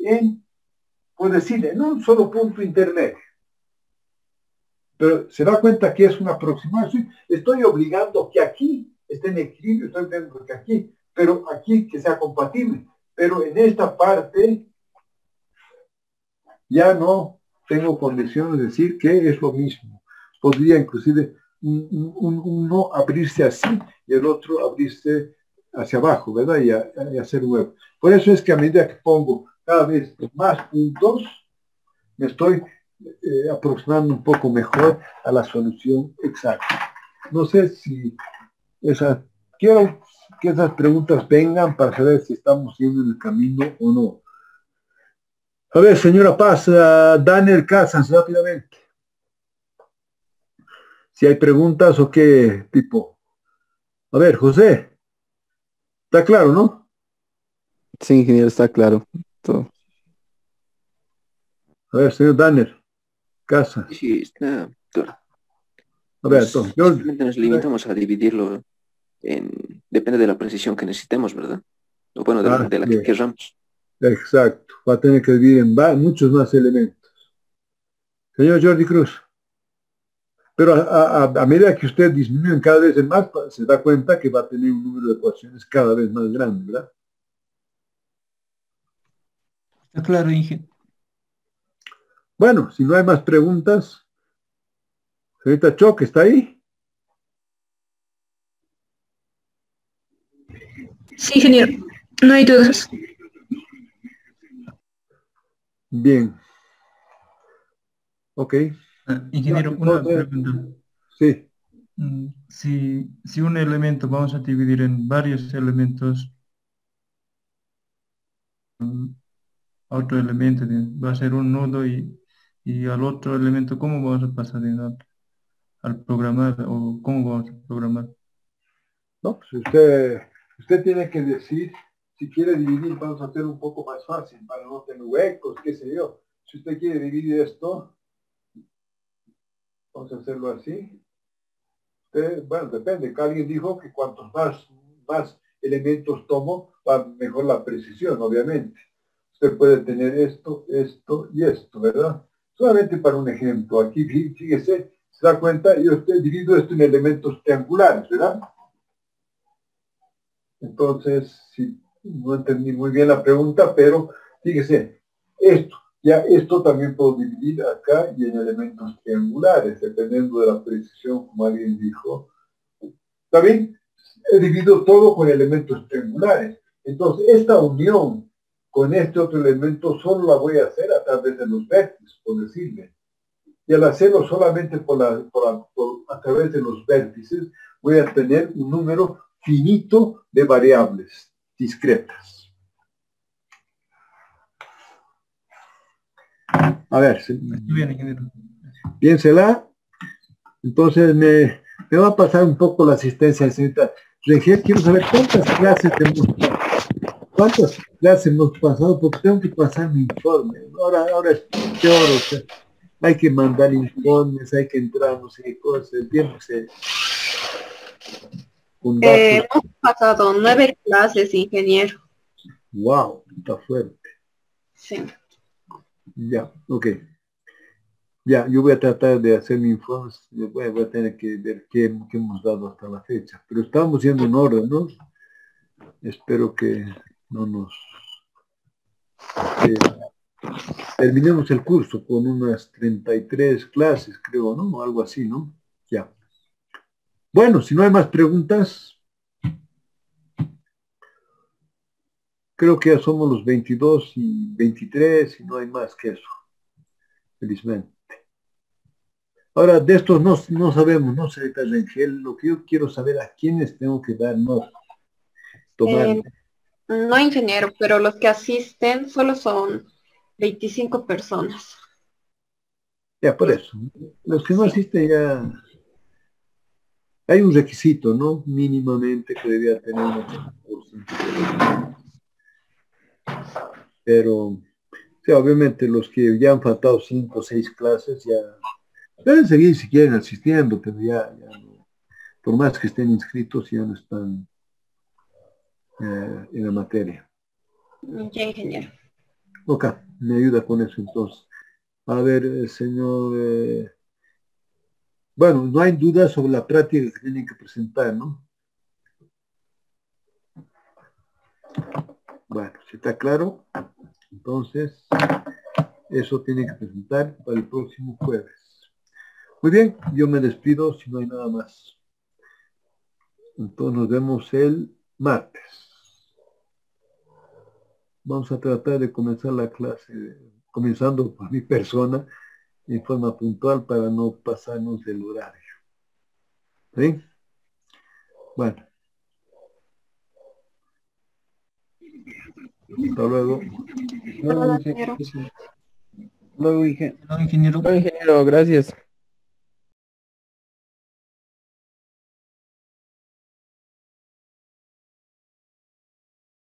por decirle, en un solo punto intermedio. Pero se da cuenta que es una aproximación. Estoy obligando que aquí esté en equilibrio, estoy obligando que aquí, pero aquí que sea compatible. Pero en esta parte ya no tengo condiciones de decir que es lo mismo. Podría inclusive uno abrirse así y el otro abrirse hacia abajo, ¿verdad? Y hacer huevo. Por eso es que a medida que pongo cada vez más puntos, me estoy aproximando un poco mejor a la solución exacta. No sé si quiero que esas preguntas vengan para saber si estamos yendo en el camino o no. A ver, señora Paz, Daniel Casas, rápidamente. Si hay preguntas o qué tipo. A ver, José, está claro, ¿no? Sí, ingeniero, está claro. Todo. A ver, señor Daniel Casas. Sí, está claro. A ver, Pues entonces, simplemente nos limitamos a dividirlo depende de la precisión que necesitemos, ¿verdad? O bueno, de la que bien. querramos. Exacto, va a tener que dividir en muchos más elementos. Señor Jordi Cruz, pero a medida que usted disminuye cada vez más, se da cuenta que va a tener un número de ecuaciones cada vez más grande, ¿verdad? Está claro, Inge. Bueno, si no hay más preguntas, señorita Choc, ¿está ahí? Sí, ingeniero. No hay dudas. Bien. Ok. Ingeniero, una pregunta. Sí. Si un elemento vamos a dividir en varios elementos, a otro elemento va a ser un nodo y al otro elemento, ¿cómo vamos a pasar al programar o cómo vamos a programar? No, pues usted tiene que decir, si quiere dividir, vamos a hacer un poco más fácil para no tener huecos, qué sé yo. Si usted quiere dividir esto, vamos a hacerlo así. Bueno, depende. Alguien dijo que cuantos más elementos tomo, va mejor la precisión, obviamente. Usted puede tener esto, esto y esto, ¿verdad? Solamente para un ejemplo. Aquí, fíjese, se da cuenta, yo divido esto en elementos triangulares, ¿verdad? Entonces, sí, no entendí muy bien la pregunta, pero fíjese, esto también puedo dividir acá y en elementos triangulares, dependiendo de la precisión, como alguien dijo. ¿Está bien? He dividido todo con elementos triangulares. Entonces, esta unión con este otro elemento solo la voy a hacer a través de los vértices, por decirle. Y al hacerlo solamente a través de los vértices, voy a tener un número finito de variables discretas. A ver, piénsela. Entonces me va a pasar un poco la asistencia de señorita Rengel. Quiero saber cuántas clases hemos pasado, porque tengo que pasar mi informe. Ahora es peor, o sea, hay que mandar informes, hay que entrar, no sé qué cosas, el tiempo se... Hemos pasado 9 clases, ingeniero. Wow, está fuerte. Sí. Ya, ok. Ya, yo voy a tratar de hacer mi informe, voy a tener que ver qué hemos dado hasta la fecha. Pero estamos yendo en orden, ¿no? Espero que no nos... terminemos el curso con unas 33 clases, creo, ¿no? O algo así, ¿no? Ya. Bueno, si no hay más preguntas, creo que ya somos los 22 y 23 y no hay más que eso. Felizmente. Ahora, de estos no sabemos, no sé, Rengel, lo que yo quiero saber a quiénes tengo que dar no. Tomar. No, ingeniero, pero los que asisten solo son 25 personas. Ya, por eso. Los que no asisten ya... Hay un requisito, ¿no? Mínimamente que debía tener un 80%. Pero, o sea, obviamente los que ya han faltado 5 o 6 clases ya deben seguir si quieren asistiendo, pero ya no, por más que estén inscritos ya no están en la materia. Ya, ingeniero. Ok, me ayuda con eso entonces. A ver, señor... bueno, no hay duda sobre la práctica que tienen que presentar, ¿no? Bueno, si está claro, entonces eso tiene que presentar para el próximo jueves. Muy bien, yo me despido si no hay nada más. Entonces nos vemos el martes. vamos a tratar de comenzar la clase, comenzando por mi persona, en forma puntual para no pasarnos del horario. ¿Sí? Bueno. Hasta luego. Luego, ingeniero. Ingeniero, gracias.